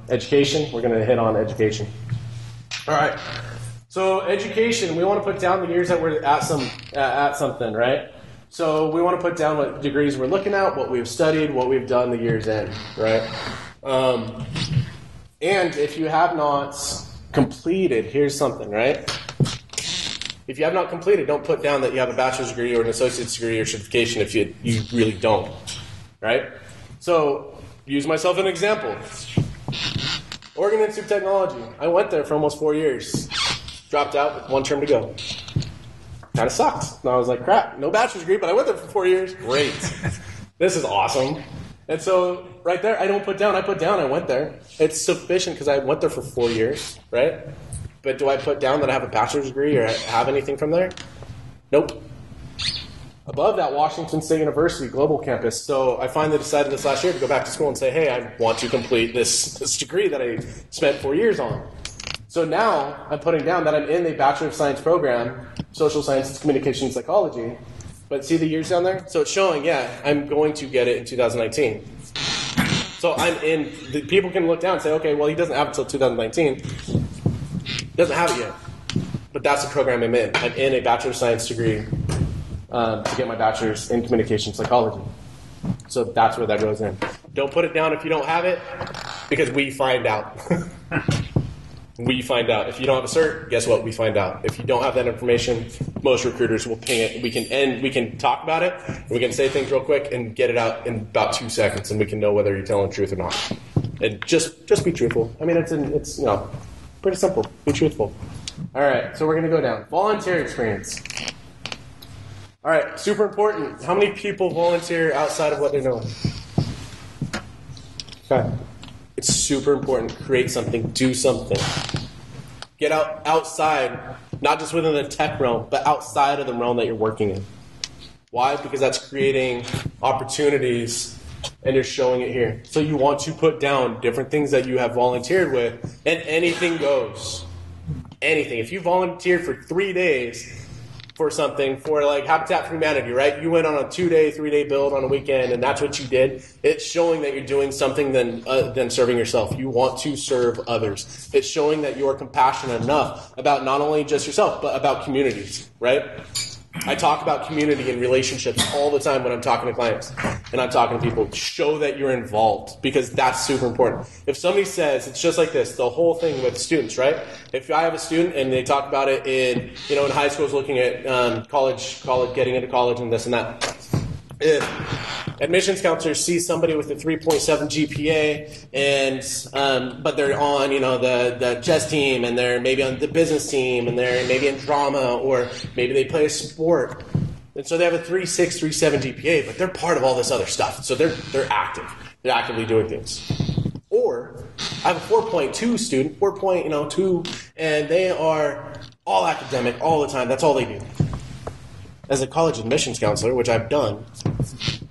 Education, we're going to hit on education. All right. So education, we want to put down the years that we're at something, right? So we want to put down what degrees we're looking at, what we've studied, what we've done the years in, right? And if you have not completed, here's something, right? If you have not completed, don't put down that you have a bachelor's degree or an associate's degree or certification if you really don't, right? So, use myself as an example. Oregon Institute of Technology. I went there for almost 4 years. Dropped out with 1 term to go. Kind of sucked. And I was like, crap, no bachelor's degree, but I went there for 4 years. Great. This is awesome. And so, right there, I don't put down. I put down, I went there. It's sufficient because I went there for 4 years, right? But do I put down that I have a bachelor's degree or have anything from there? Nope. Above that, Washington State University Global Campus. So I finally decided this last year to go back to school and say, hey, I want to complete this degree that I spent 4 years on. So now I'm putting down that I'm in a Bachelor of Science program, Social Sciences, Communication, and Psychology. But see the years down there? So it's showing, yeah, I'm going to get it in 2019. So I'm in, the people can look down and say, okay, well, he doesn't have it until 2019. Doesn't have it yet, but that's the program I'm in. I'm in a Bachelor of Science degree to get my bachelor's in communication psychology. So that's where that goes in. Don't put it down if you don't have it, because we find out. We find out. If you don't have a cert, guess what? We find out. If you don't have that information, most recruiters will ping it. We can talk about it, and we can say things real quick and get it out in about 2 seconds, and we can know whether you're telling the truth or not. And just be truthful. I mean, it's pretty simple. Be truthful. All right, so we're going to go down. Volunteer experience. All right, super important. How many people volunteer outside of what they're doing? Okay. It's super important. Create something. Do something. Get outside, not just within the tech realm, but outside of the realm that you're working in. Why? Because that's creating opportunities, and you're showing it here. So you want to put down different things that you have volunteered with, and anything goes. Anything. If you volunteered for 3 days for something, for like Habitat for Humanity, right? You went on a 2-day, 3-day build on a weekend, and that's what you did. It's showing that you're doing something than serving yourself. You want to serve others. It's showing that you are compassionate enough about not only just yourself, but about communities, right? I talk about community and relationships all the time when I'm talking to clients and I'm talking to people. Show that you're involved, because that's super important. If somebody says, it's just like this, the whole thing with students, right? If I have a student and they talk about it in high schools, looking at college, getting into college and this and that. If admissions counselors see somebody with a 3.7 GPA and but they're on the chess team, and they're maybe on the business team, and they're maybe in drama, or maybe they play a sport, and so they have a 3.6, 3.7 GPA, but they're part of all this other stuff. So they're active. They're actively doing things. Or I have a 4.2 student, 4.2, and they are all academic all the time. That's all they do. As a college admissions counselor, which I've done,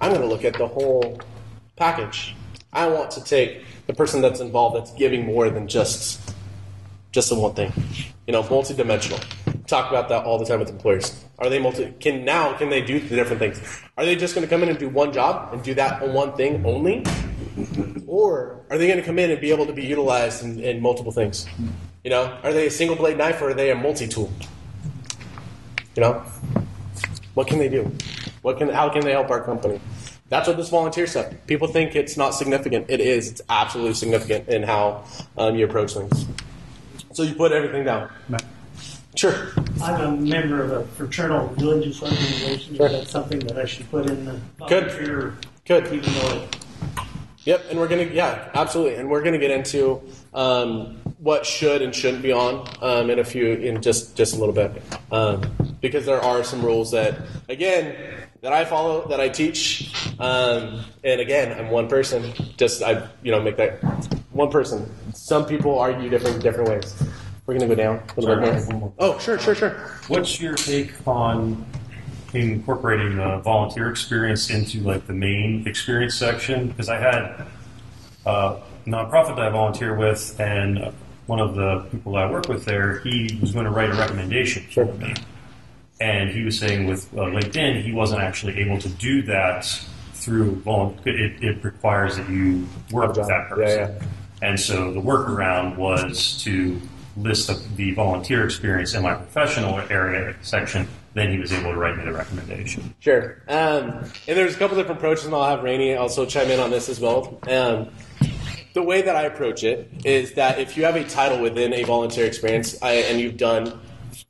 I'm going to look at the whole package. I want to take the person that's involved, that's giving more than just the one thing. Multidimensional. Talk about that all the time with employers. Are they can they do the different things? Are they just going to come in and do one job and do that one thing only? Or are they going to come in and be able to be utilized in multiple things? Are they a single blade knife, or are they a multi-tool? What can they do? How can they help our company? That's what this volunteer stuff. People think it's not significant. It is. It's absolutely significant in how you approach things. So you put everything down. Sure. I'm a member of a fraternal religious organization. Sure. Is that something that I should put in the volunteer? Good. Even though Yep, and we're absolutely, and we're gonna get into what should and shouldn't be on in just a little bit, because there are some rules that I follow, that I teach, and again, I'm one person. Make that one person. Some people argue different ways. We're gonna go down a little bit more. Oh, sure. What's your take on incorporating the volunteer experience into like the main experience section? Because I had a nonprofit that I volunteer with, and one of the people that I work with there, he was going to write a recommendation for me. And he was saying with LinkedIn, he wasn't actually able to do that through it requires that you work with that person. And so the workaround was to list the volunteer experience in my professional area section. Then he was able to write me the recommendation. Sure. And there's a couple different approaches, and I'll have Rainey also chime in on this as well. The way that I approach it is that if you have a title within a volunteer experience and you've done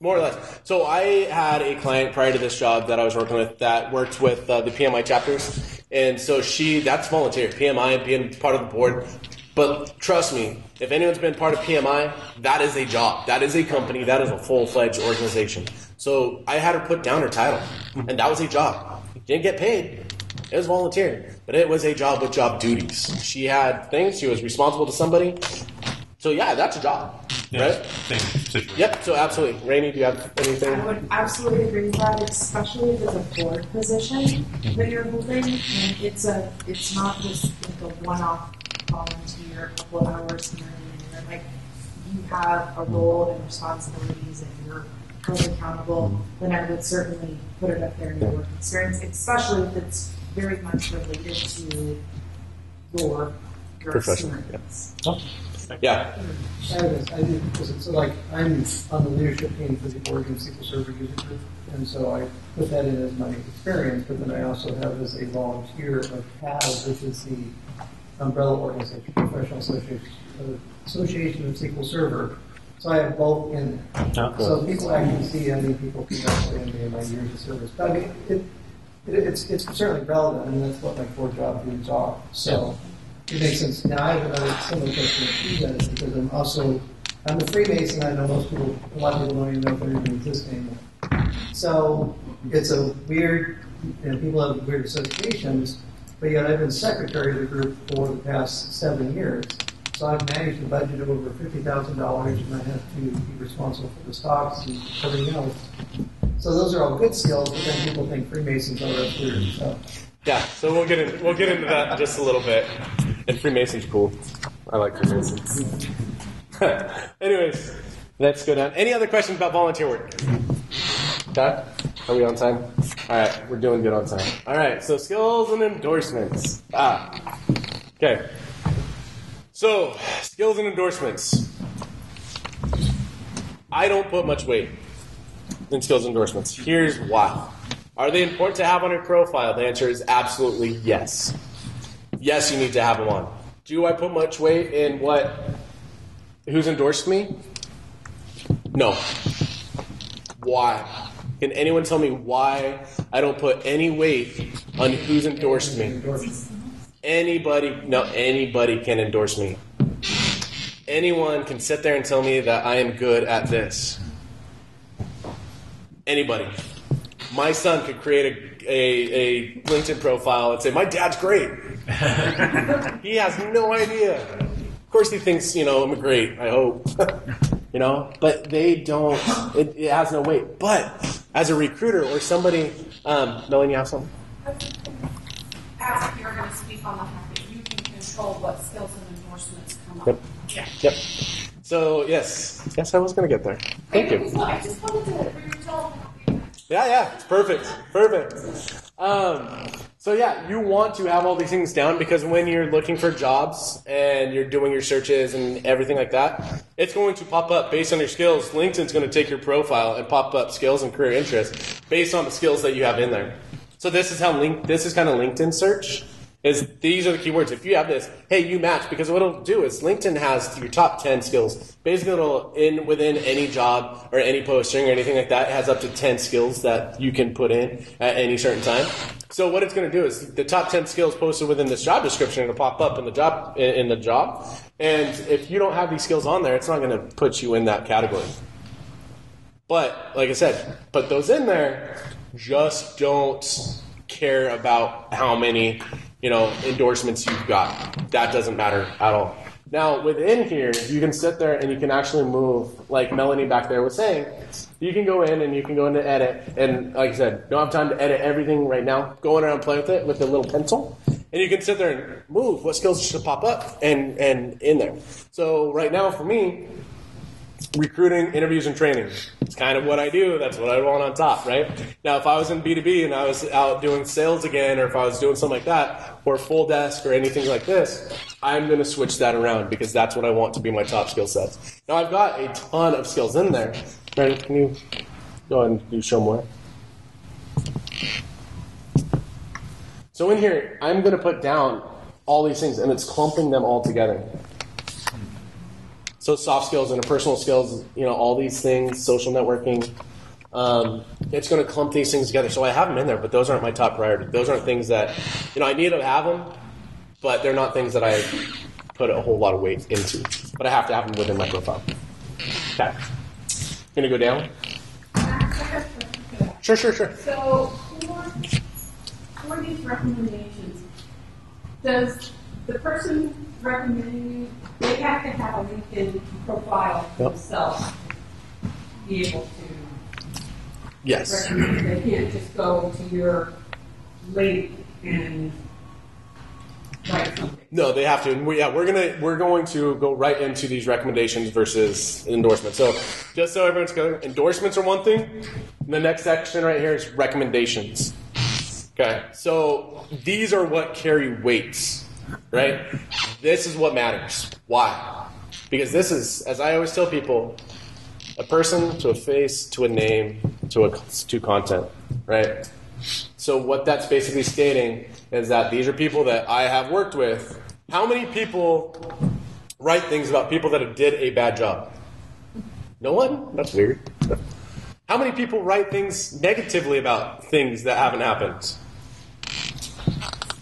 more or less. So I had a client prior to this job that I was working with that worked with the PMI chapters. And so that's volunteer, PMI, being part of the board. But trust me, if anyone's been part of PMI, that is a job. That is a company. That is a full-fledged organization. So I had her put down her title, and that was a job. Didn't get paid. It was volunteer, but it was a job with job duties. She had things. She was responsible to somebody. So yeah, that's a job, right? Same situation. Yep. So absolutely, Rainey, do you have anything? I would absolutely agree with that, especially if it's a board position that you're holding, and it's not just like a one-off volunteer, a couple of hours here and there. Like you have a role and responsibilities, and you're held accountable. Then I would certainly put it up there in your work experience, especially if it's very much related to your experience. Yeah. I do, because so like I'm on the leadership team for the Oregon SQL Server user group, and so I put that in as my experience, but then I also have as a volunteer of PAS, which is the umbrella organization, Professional Association of SQL Server. So I have both in there. So people actually see how many people keep actually in my years of service. But I mean, it's certainly relevant, and that's what my core job duties are. So it makes sense. Now I have another similar question to that, because I'm a Freemason. I know a lot of people don't even know if they're even exist anymore. So it's a weird, people have weird associations, but yet I've been secretary of the group for the past 7 years. So I've managed a budget of over $50,000, and I have to be responsible for the stocks and everything else. So those are all good skills, but then people think Freemasons are that's weird. So. Yeah, so we'll get into that in just a little bit. And Freemasons cool. I like Freemasons. Anyways, let's go down. Any other questions about volunteer work? Okay. Are we on time? All right, we're doing good on time. All right, so skills and endorsements. Okay. So, skills and endorsements. I don't put much weight in skills and endorsements. Here's why. Are they important to have on your profile? The answer is absolutely yes. Yes, you need to have them on. Do I put much weight in who's endorsed me? No. Why? Can anyone tell me why I don't put any weight on who's endorsed me? Anybody can endorse me. Anyone can sit there and tell me that I am good at this. Anybody. My son could create a LinkedIn profile and say, my dad's great. He has no idea. Of course he thinks, I'm great, I hope. But they don't, it has no weight. But as a recruiter or somebody, Melanie, you have something? As you're going to speak on the fact that you can control what skills and endorsements come up. Yep. Yeah. Yep. So, yes, I was going to get there. Thank you. I just wanted to retell. Yeah, it's perfect. So yeah, you want to have all these things down, because when you're looking for jobs and you're doing your searches and everything like that, it's going to pop up based on your skills. LinkedIn's going to take your profile and pop up skills and career interests based on the skills that you have in there. So this is kind of LinkedIn search. These are the keywords. If you have this, hey, you match, because what it'll do is LinkedIn has your top 10 skills. Basically, within any job or any posting or anything like that, it has up to 10 skills that you can put in at any certain time. So what it's going to do is the top 10 skills posted within this job description will pop up in the job. And if you don't have these skills on there, it's not going to put you in that category. But like I said, put those in there. Just don't care about how many endorsements you've got. That doesn't matter at all. Now, within here, you can sit there and you can actually move, like Melanie back there was saying. You can go in and you can go into edit. And like I said, don't have time to edit everything right now. Go in around and play with it with a little pencil. And you can sit there and move what skills should pop up and in there. So right now for me, recruiting, interviews, and training. It's kind of what I do. That's what I want on top, right? Now, if I was in B2B and I was out doing sales again, or if I was doing something like that, or full desk or anything like this, I'm going to switch that around because that's what I want to be my top skill sets. Now, I've got a ton of skills in there. Brandon, can you go ahead and show more? So in here, I'm going to put down all these things, and it's clumping them all together. So soft skills, interpersonal skills, all these things, social networking. It's going to clump these things together. So I have them in there, but those aren't my top priority. Those aren't things that, I need to have them, but they're not things that I put a whole lot of weight into. But I have to have them within my profile. Okay. Going to go down? Sure. So for these recommendations, does the person recommending you, they have to have a LinkedIn profile themselves to be able to Yes. recommend? They can't just go to your link and write something. No, they have to. And we're going to go right into these recommendations versus endorsements. So just so everyone's clear, endorsements are one thing. The next section right here is recommendations. Okay, so these are what carry weights, right? This is what matters. Why? Because this is, as I always tell people, a person to a face to a name to content, right? So what that's basically stating is that these are people that I have worked with. How many people write things about people that did a bad job? No one? That's weird. How many people write things negatively about things that haven't happened?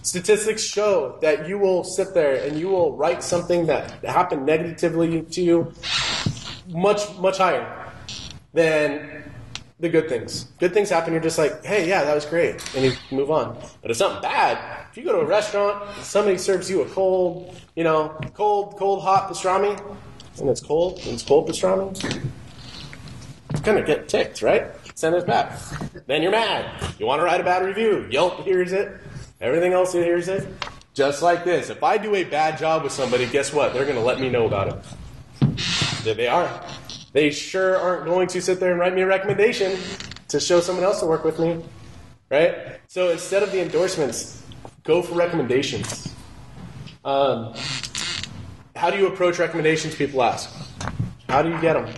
Statistics show that you will sit there and you will write something that happened negatively to you much, much higher than the good things. Good things happen, you're just like, hey, yeah, that was great, and you move on. But if something bad, if you go to a restaurant, somebody serves you a cold, hot pastrami, and it's cold pastrami, you're gonna get ticked, right? Send it back. Then you're mad. You want to write a bad review. Yelp hears it. Everything else hears it. Just like this. If I do a bad job with somebody, guess what? They're going to let me know about it. There they are. They sure aren't going to sit there and write me a recommendation to show someone else to work with me. Right? So instead of the endorsements, go for recommendations. How do you approach recommendations, people ask? How do you get them?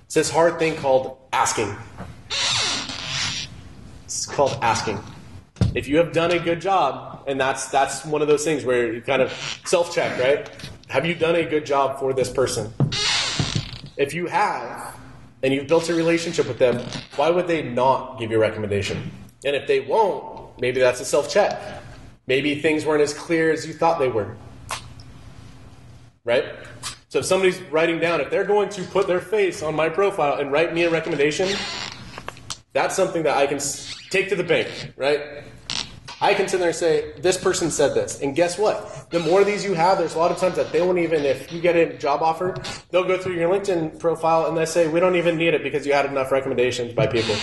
It's this hard thing called asking. It's called asking. If you have done a good job, and that's one of those things where you kind of self-check, right? Have you done a good job for this person? If you have, and you've built a relationship with them, why would they not give you a recommendation? And if they won't, maybe that's a self-check. Maybe things weren't as clear as you thought they were. Right? So if somebody's writing down, if they're going to put their face on my profile and write me a recommendation, that's something that I can take to the bank, right? I can sit there and say, this person said this. And guess what? The more of these you have, there's a lot of times that they won't even, if you get a job offer, they'll go through your LinkedIn profile and they say, we don't even need it because you had enough recommendations by people.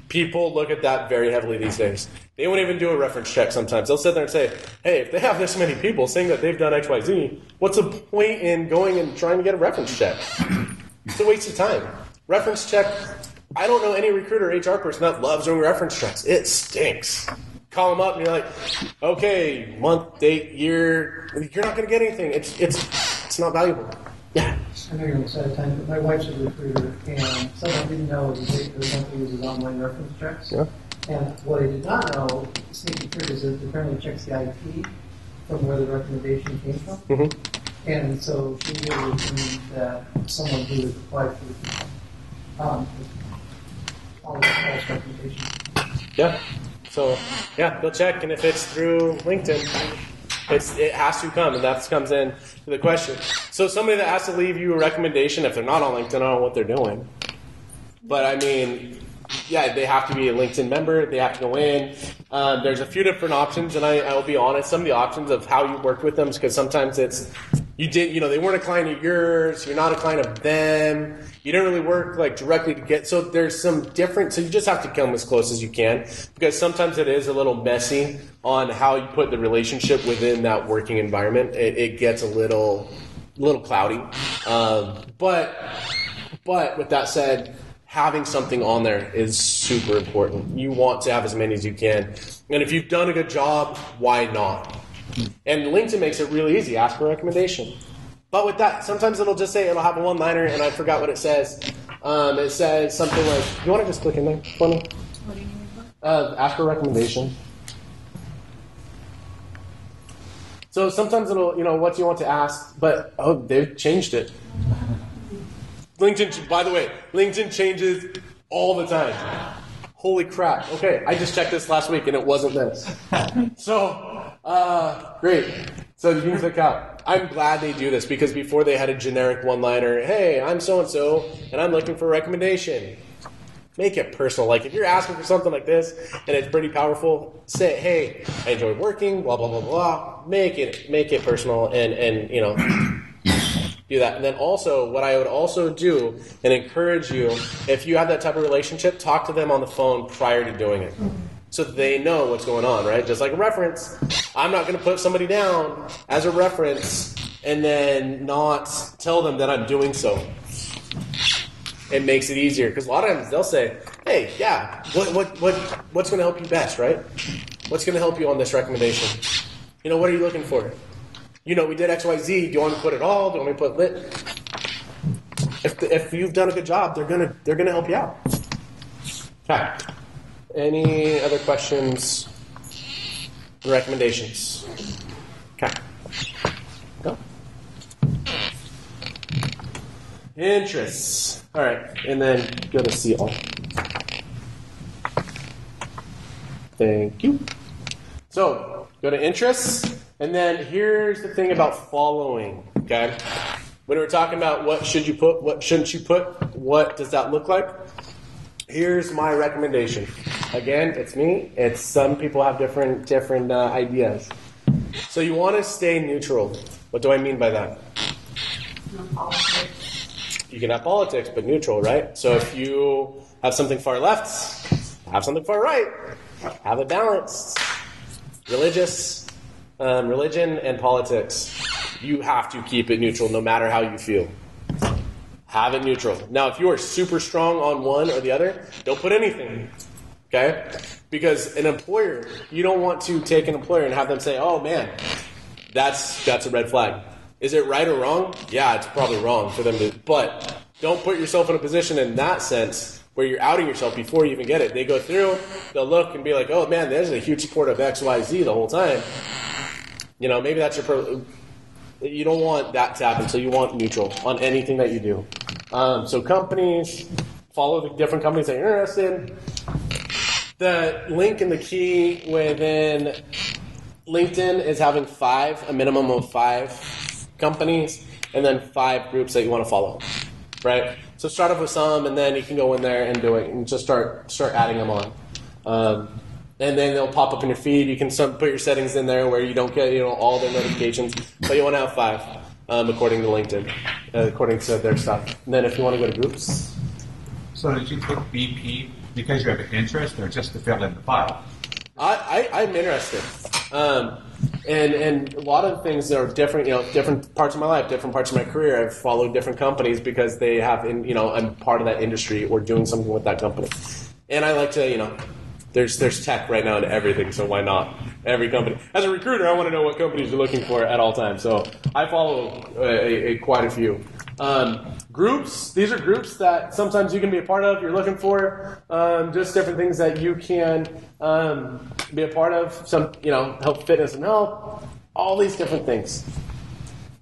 People look at that very heavily these days. They won't even do a reference check sometimes. They'll sit there and say, hey, if they have this many people saying that they've done X, Y, Z, what's the point in going and trying to get a reference check? It's a waste of time. Reference check, I don't know any recruiter or HR person that loves doing reference checks. It stinks. Call them up and you're like, okay, month, date, year, you're not going to get anything. It's not valuable. Yeah. I know you're almost out of time, but my wife's a recruiter, and someone didn't know that the company uses online reference checks. Yeah. And what I did not know, sneaky trick, is that it apparently checks the IP from where the recommendation came from. Mm-hmm. And so she did assume that someone who had applied for the all false recommendations. Yeah. So, yeah, they'll check, and if it's through LinkedIn, it has to come, and that comes in to the question. So somebody that has to leave you a recommendation, if they're not on LinkedIn, I don't know what they're doing. But, I mean, yeah, they have to be a LinkedIn member. They have to go in. There's a few different options, and I will be honest, some of the options of how you work with them, because sometimes it's they weren't a client of yours, you're not a client of them, you didn't really work like directly to get, so there's some different, so you just have to come as close as you can, because sometimes it is a little messy on how you put the relationship within that working environment. It gets a little cloudy. But with that said, having something on there is super important. You want to have as many as you can. And if you've done a good job, why not? And LinkedIn makes it really easy. Ask for a recommendation. But with that, sometimes it'll have a one-liner, and I forgot what it says. It says something like, you want to just click in there for me? What do you mean? Ask for a recommendation. So sometimes it'll, what do you want to ask? But, they've changed it. LinkedIn, by the way, LinkedIn changes all the time. Holy crap. Okay, I just checked this last week and it wasn't this. So, great. So you can click out. I'm glad they do this because before they had a generic one-liner, hey, I'm so-and-so and I'm looking for a recommendation. Make it personal. Like if you're asking for something like this and it's pretty powerful, say, hey, I enjoy working, blah, blah, blah, blah. Make it personal and do that. And then also, what I would also do and encourage you, if you have that type of relationship, talk to them on the phone prior to doing it. So they know what's going on, right? Just like a reference. I'm not going to put somebody down as a reference and then not tell them that I'm doing so. It makes it easier. Because a lot of times they'll say, hey, yeah, what's going to help you best, right? What's going to help you on this recommendation? What are you looking for? We did X, Y, Z. Do you want me to put it all? Do you want me to put lit? If you've done a good job, they're gonna help you out. Okay. Any other questions? Recommendations? Okay. Go. Interests. All right, and then go to see all. Thank you. So go to interests. And then here's the thing about following, okay? When we're talking about what should you put, what shouldn't you put, what does that look like? Here's my recommendation. Again, it's me. Some people have different ideas. So you want to stay neutral. What do I mean by that? No politics. You can have politics, but neutral, right? So if you have something far left, have something far right. Have it balanced. Religion and politics, you have to keep it neutral no matter how you feel. Have it neutral. Now, if you are super strong on one or the other, don't put anything. Okay? Because an employer, you don't want to take an employer and have them say, oh man, that's a red flag. Is it right or wrong? Yeah, it's probably wrong for them to, but don't put yourself in a position in that sense where you're outing yourself before you even get it. They go through, they'll look and be like, oh man, there's a huge support of X, Y, Z the whole time. Maybe that's you don't want that to happen, so you want neutral on anything that you do. So companies, follow the different companies that you're interested in. The link and the key within LinkedIn is having a minimum of 5 companies, and then 5 groups that you want to follow, right? So start off with some, and then you can go in there and do it, and just start adding them on. And then they'll pop up in your feed. You can put your settings in there where you don't get all their notifications, but you want to have 5 according to LinkedIn, according to their stuff. And then if you want to go to groups. So did you pick BP because you have an interest, or just to fill in the file? I'm interested, and a lot of things that are different. Different parts of my life, different parts of my career. I've followed different companies because they have, I'm part of that industry or doing something with that company, and I like to, There's tech right now in everything, so why not? Every company. As a recruiter, I want to know what companies you're looking for at all times. So I follow quite a few. Groups. These are groups that sometimes you can be a part of. You're looking for just different things that you can be a part of. Some, help fitness and health. All these different things.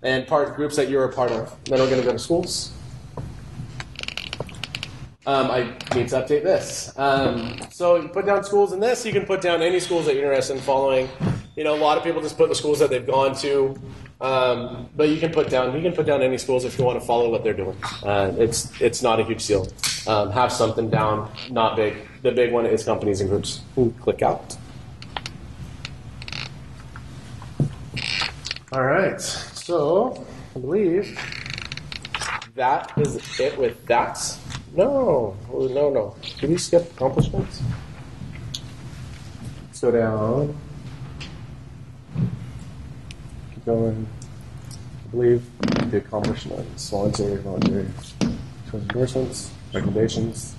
And groups that you're a part of. Then we're going to go to schools. I need to update this. So you put down schools in this. You can put down any schools that you're interested in following. A lot of people just put the schools that they've gone to. But you can put down any schools if you want to follow what they're doing. It's not a huge deal. Have something down, not big. The big one is companies and groups. Click out. All right. So I believe that is it with that. No. Did we skip accomplishments? Let's go down. Keep going. I believe the accomplishments, voluntary, endorsements, recommendations,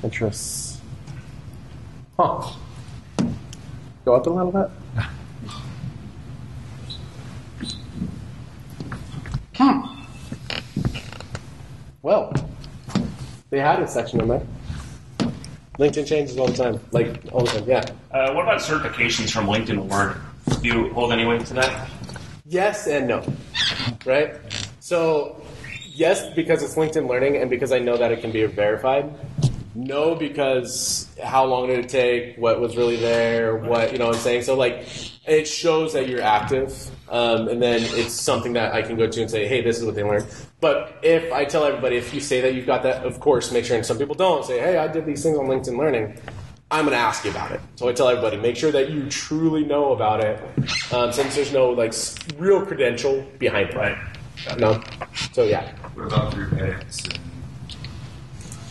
interests. Huh. Go up a little bit. Well, they had a section in there. LinkedIn changes all the time. Yeah. What about certifications from LinkedIn Learn? Do you hold any weight to that? Yes and no. Right? So, yes, because it's LinkedIn Learning and because I know that it can be verified. No, because how long did it take? What was really there? What, you know what I'm saying? So, it shows that you're active, and then it's something that I can go to and say, hey, this is what they learned. But if I tell everybody, if you say that you've got that, of course, make sure, and some people don't, say, hey, I did these things on LinkedIn Learning, I'm going to ask you about it. So I tell everybody, make sure that you truly know about it, since there's no, real credential behind it. Right. No? So, yeah. What about through edX and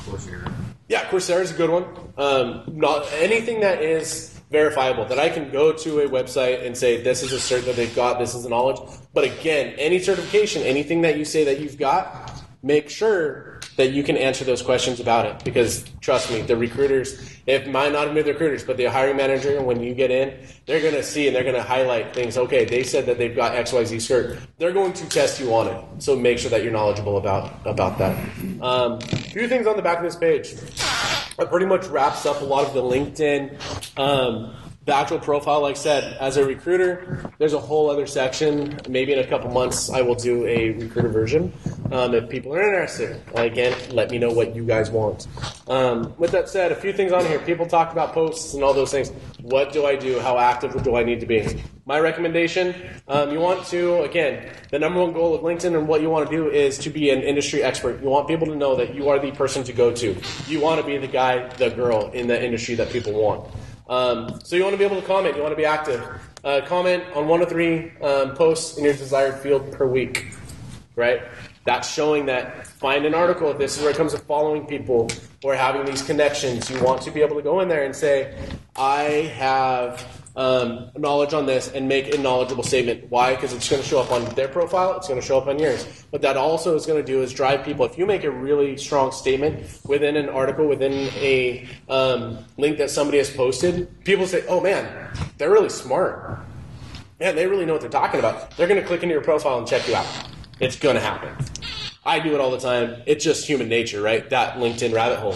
Coursera? Yeah, Coursera is a good one. Not anything that is verifiable, that I can go to a website and say, this is a cert that they've got, this is the knowledge. But again, any certification, anything that you say that you've got, make sure that you can answer those questions about it. Because trust me, the recruiters, it might not have been the recruiters, but the hiring manager, when you get in, they're going to see and they're going to highlight things. Okay, they said that they've got XYZ cert. They're going to test you on it. So make sure that you're knowledgeable about that. A few things on the back of this page. It pretty much wraps up a lot of the LinkedIn, the actual profile. Like I said, as a recruiter, there's a whole other section. Maybe in a couple months, I will do a recruiter version. If people are interested, again, let me know what you guys want. With that said, a few things on here. People talk about posts and all those things. What do I do? How active do I need to be? My recommendation, you want to, again, the number one goal of LinkedIn and what you want to do is to be an industry expert. You want people to know that you are the person to go to. You want to be the guy, the girl in the industry that people want. So you want to be able to comment. You want to be active. Comment on 1 to 3 posts in your desired field per week, right? That's showing that find an article. If this is where it comes to following people or having these connections, you want to be able to go in there and say, I have knowledge on this and make a knowledgeable statement. Why? Because it's going to show up on their profile. It's going to show up on yours. What that also is going to do is drive people. If you make a really strong statement within an article, within a link that somebody has posted, people say, oh man, they're really smart. Man, they really know what they're talking about. They're going to click into your profile and check you out. It's going to happen. I do it all the time. It's just human nature, right? That LinkedIn rabbit hole.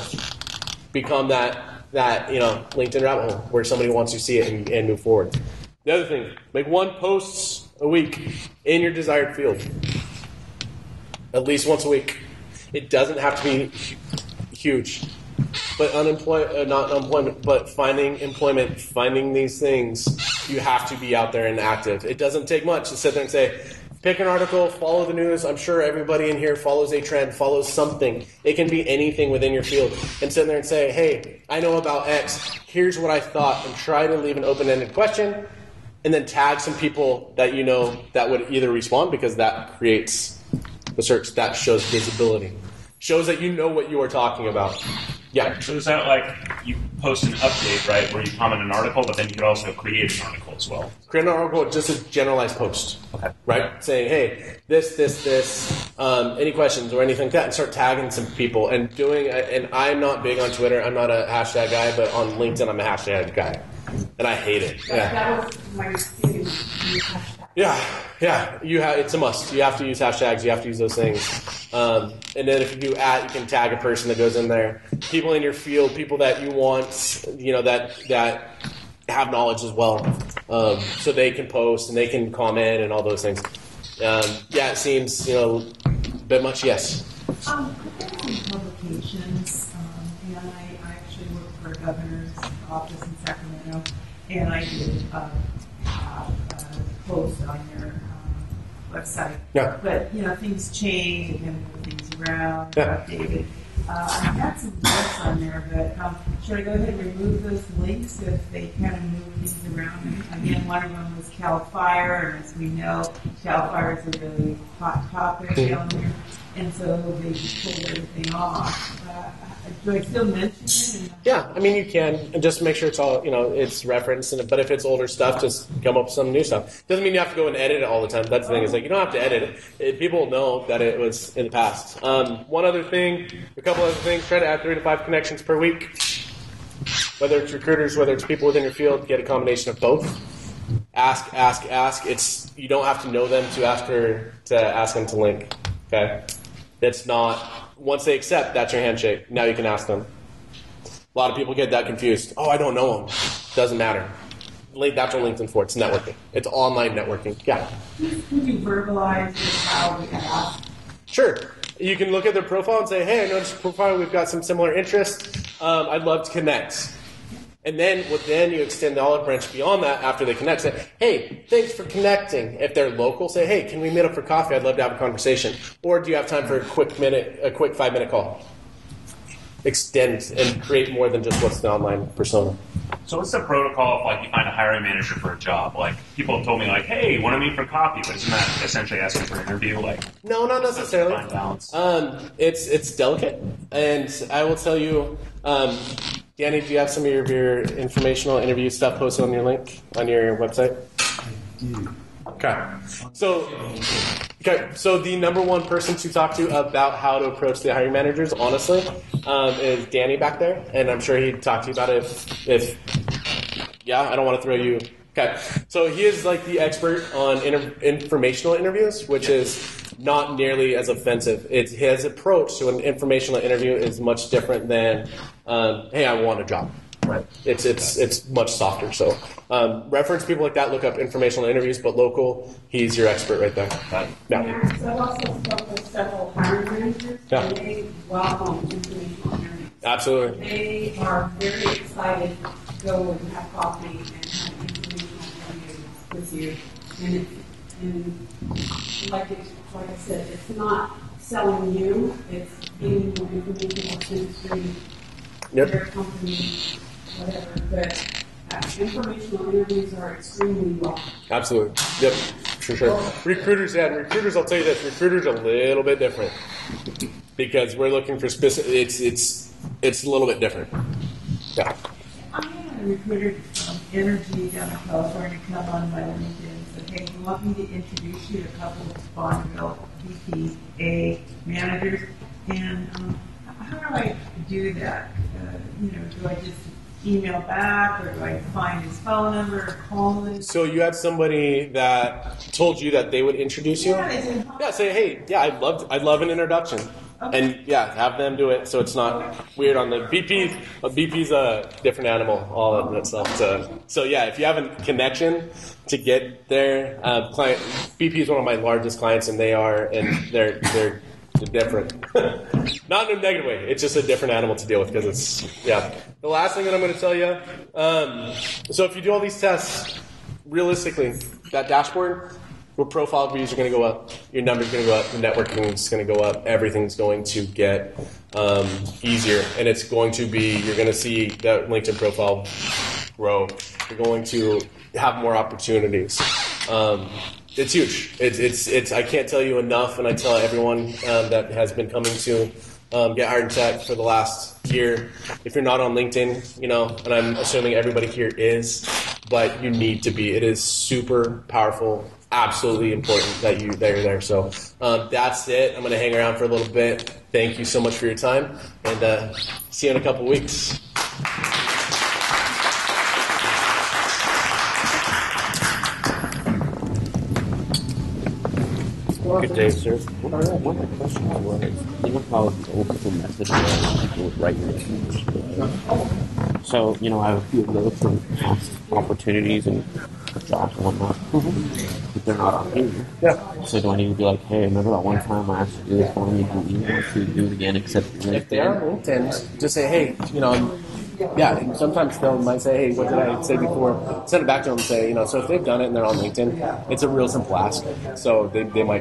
Become that LinkedIn rabbit hole where somebody wants to see it and move forward. The other thing, make 1 post a week in your desired field. At least once a week. It doesn't have to be huge. But not unemployment, but finding employment, finding these things, you have to be out there and active. It doesn't take much to sit there and say, pick an article, follow the news. I'm sure everybody in here follows a trend, follows something. It can be anything within your field. And sit there and say, hey, I know about X. Here's what I thought. And try to leave an open-ended question. And then tag some people that you know that would either respond because that creates the search. That shows visibility. Shows that you know what you are talking about. Yeah. So is that like you post an update, right, where you comment an article, but then you could also create an article as well? Create an article, just a generalized post. Okay. Right? Saying, hey, this, any questions or anything like that, and start tagging some people and doing, and I'm not big on Twitter, I'm not a hashtag guy, but on LinkedIn, I'm a hashtag guy. And I hate it. Yeah. That was my hashtag. Yeah. It's a must. You have to use hashtags. You have to use those things. And then if you do you can tag a person that goes in there. People in your field, people that you want, that have knowledge as well. So they can post and they can comment and all those things. It seems, a bit much, yes. I've done some publications, and I actually worked for a governor's office in Sacramento, and I did have a post on your website. Yeah. But, things change, and move things around, updated. I got some links on there, but should I go ahead and remove those links if they kind of move things around? Again, one of them was CAL FIRE, and as we know, CAL FIRE is a really hot topic down there, and so they just pulled everything off. Do I still mention it? Yeah, I mean you can, and just make sure it's all it's referenced. But if it's older stuff, just come up with some new stuff. Doesn't mean you have to go and edit it all the time. That's the thing. Is like you don't have to edit it. People know that it was in the past. One other thing, a couple other things. Try to add 3 to 5 connections per week. Whether it's recruiters, whether it's people within your field, get a combination of both. Ask. You don't have to know them to ask them to link. Okay, it's not. Once they accept, that's your handshake. Now you can ask them. A lot of people get that confused. Oh, I don't know them. Doesn't matter. That's what LinkedIn for. It's networking. It's online networking. Yeah. Can you verbalize how we ask? Sure. You can look at their profile and say, hey, I noticed your profile. We've got some similar interests. I'd love to connect. And then you extend the olive branch beyond that after they connect. Say, hey, thanks for connecting. If they're local, say, hey, can we meet up for coffee? I'd love to have a conversation. Or do you have time for a quick 5-minute call? Extend and create more than just what's the online persona. So what's the protocol if you find a hiring manager for a job? People have told me hey, want to meet for coffee, but isn't that essentially asking for an interview? No, not necessarily. Fine balance. It's delicate, and I will tell you. Danny, do you have some of your informational interview stuff posted on your link on your website? I do. Okay. So the number one person to talk to about how to approach the hiring managers, honestly, is Danny back there, and I'm sure he'd talk to you about it if I don't want to throw you. Okay. So he is the expert on informational interviews, which is not nearly as offensive. His approach to an informational interview is much different than, hey, I want a job. Right. It's much softer. So reference people like that. Look up informational interviews, but local. He's your expert right there. Yeah. So I've also spoke with several hiring managers, and they welcome informational interviews. Absolutely. They are very excited to go and have coffee and have informational interviews with you. And like I said, it's not selling you, it's giving you information about industry, their company, whatever. But informational interviews are extremely welcome. Absolutely. Yep. For sure. Recruiters, I'll tell you this, recruiters are a little bit different because we're looking for specific, it's a little bit different. Yeah. I had a recruiter from Energy down in California come on my LinkedIn and said, hey, you want me to introduce you to a couple of Bonneville BPA managers? And how do I do that? Do I just email back, or do I find his phone number or call him? So you had somebody that told you that they would introduce you? Yeah, say, hey, I'd love an introduction. Okay. And have them do it so it's not weird on the BP. BP's a different animal all in itself. So if you have a connection to get there, client BP is one of my largest clients, and they're different. Not in a negative way. It's just a different animal to deal with because it's The last thing that I'm going to tell you. So if you do all these tests, realistically, that dashboard. Your profile views are going to go up. Your numbers are going to go up. The networking is going to go up. Everything's going to get easier, and it's going to be. You're going to see that LinkedIn profile grow. You're going to have more opportunities. It's huge. It's. I can't tell you enough, and I tell everyone that has been coming to Get Hired in Tech for the last year. If you're not on LinkedIn, and I'm assuming everybody here is, but you need to be. It is super powerful. Absolutely important that you're there. So that's it. I'm going to hang around for a little bit. Thank you so much for your time, and see you in a couple weeks. Good day, sir. One of the questions was, how the old people method was people would write your information. So, I have a few of those from past opportunities and jobs and whatnot. But they're not on here. Yeah. So do I need to be like, hey, remember that one time I asked you to do this for me? Do you want to do it again except for LinkedIn? If they are on LinkedIn, just say, hey, and sometimes they might say, hey, what did I say before? Send it back to them and say, so if they've done it and they're on LinkedIn, it's a real simple ask. So they might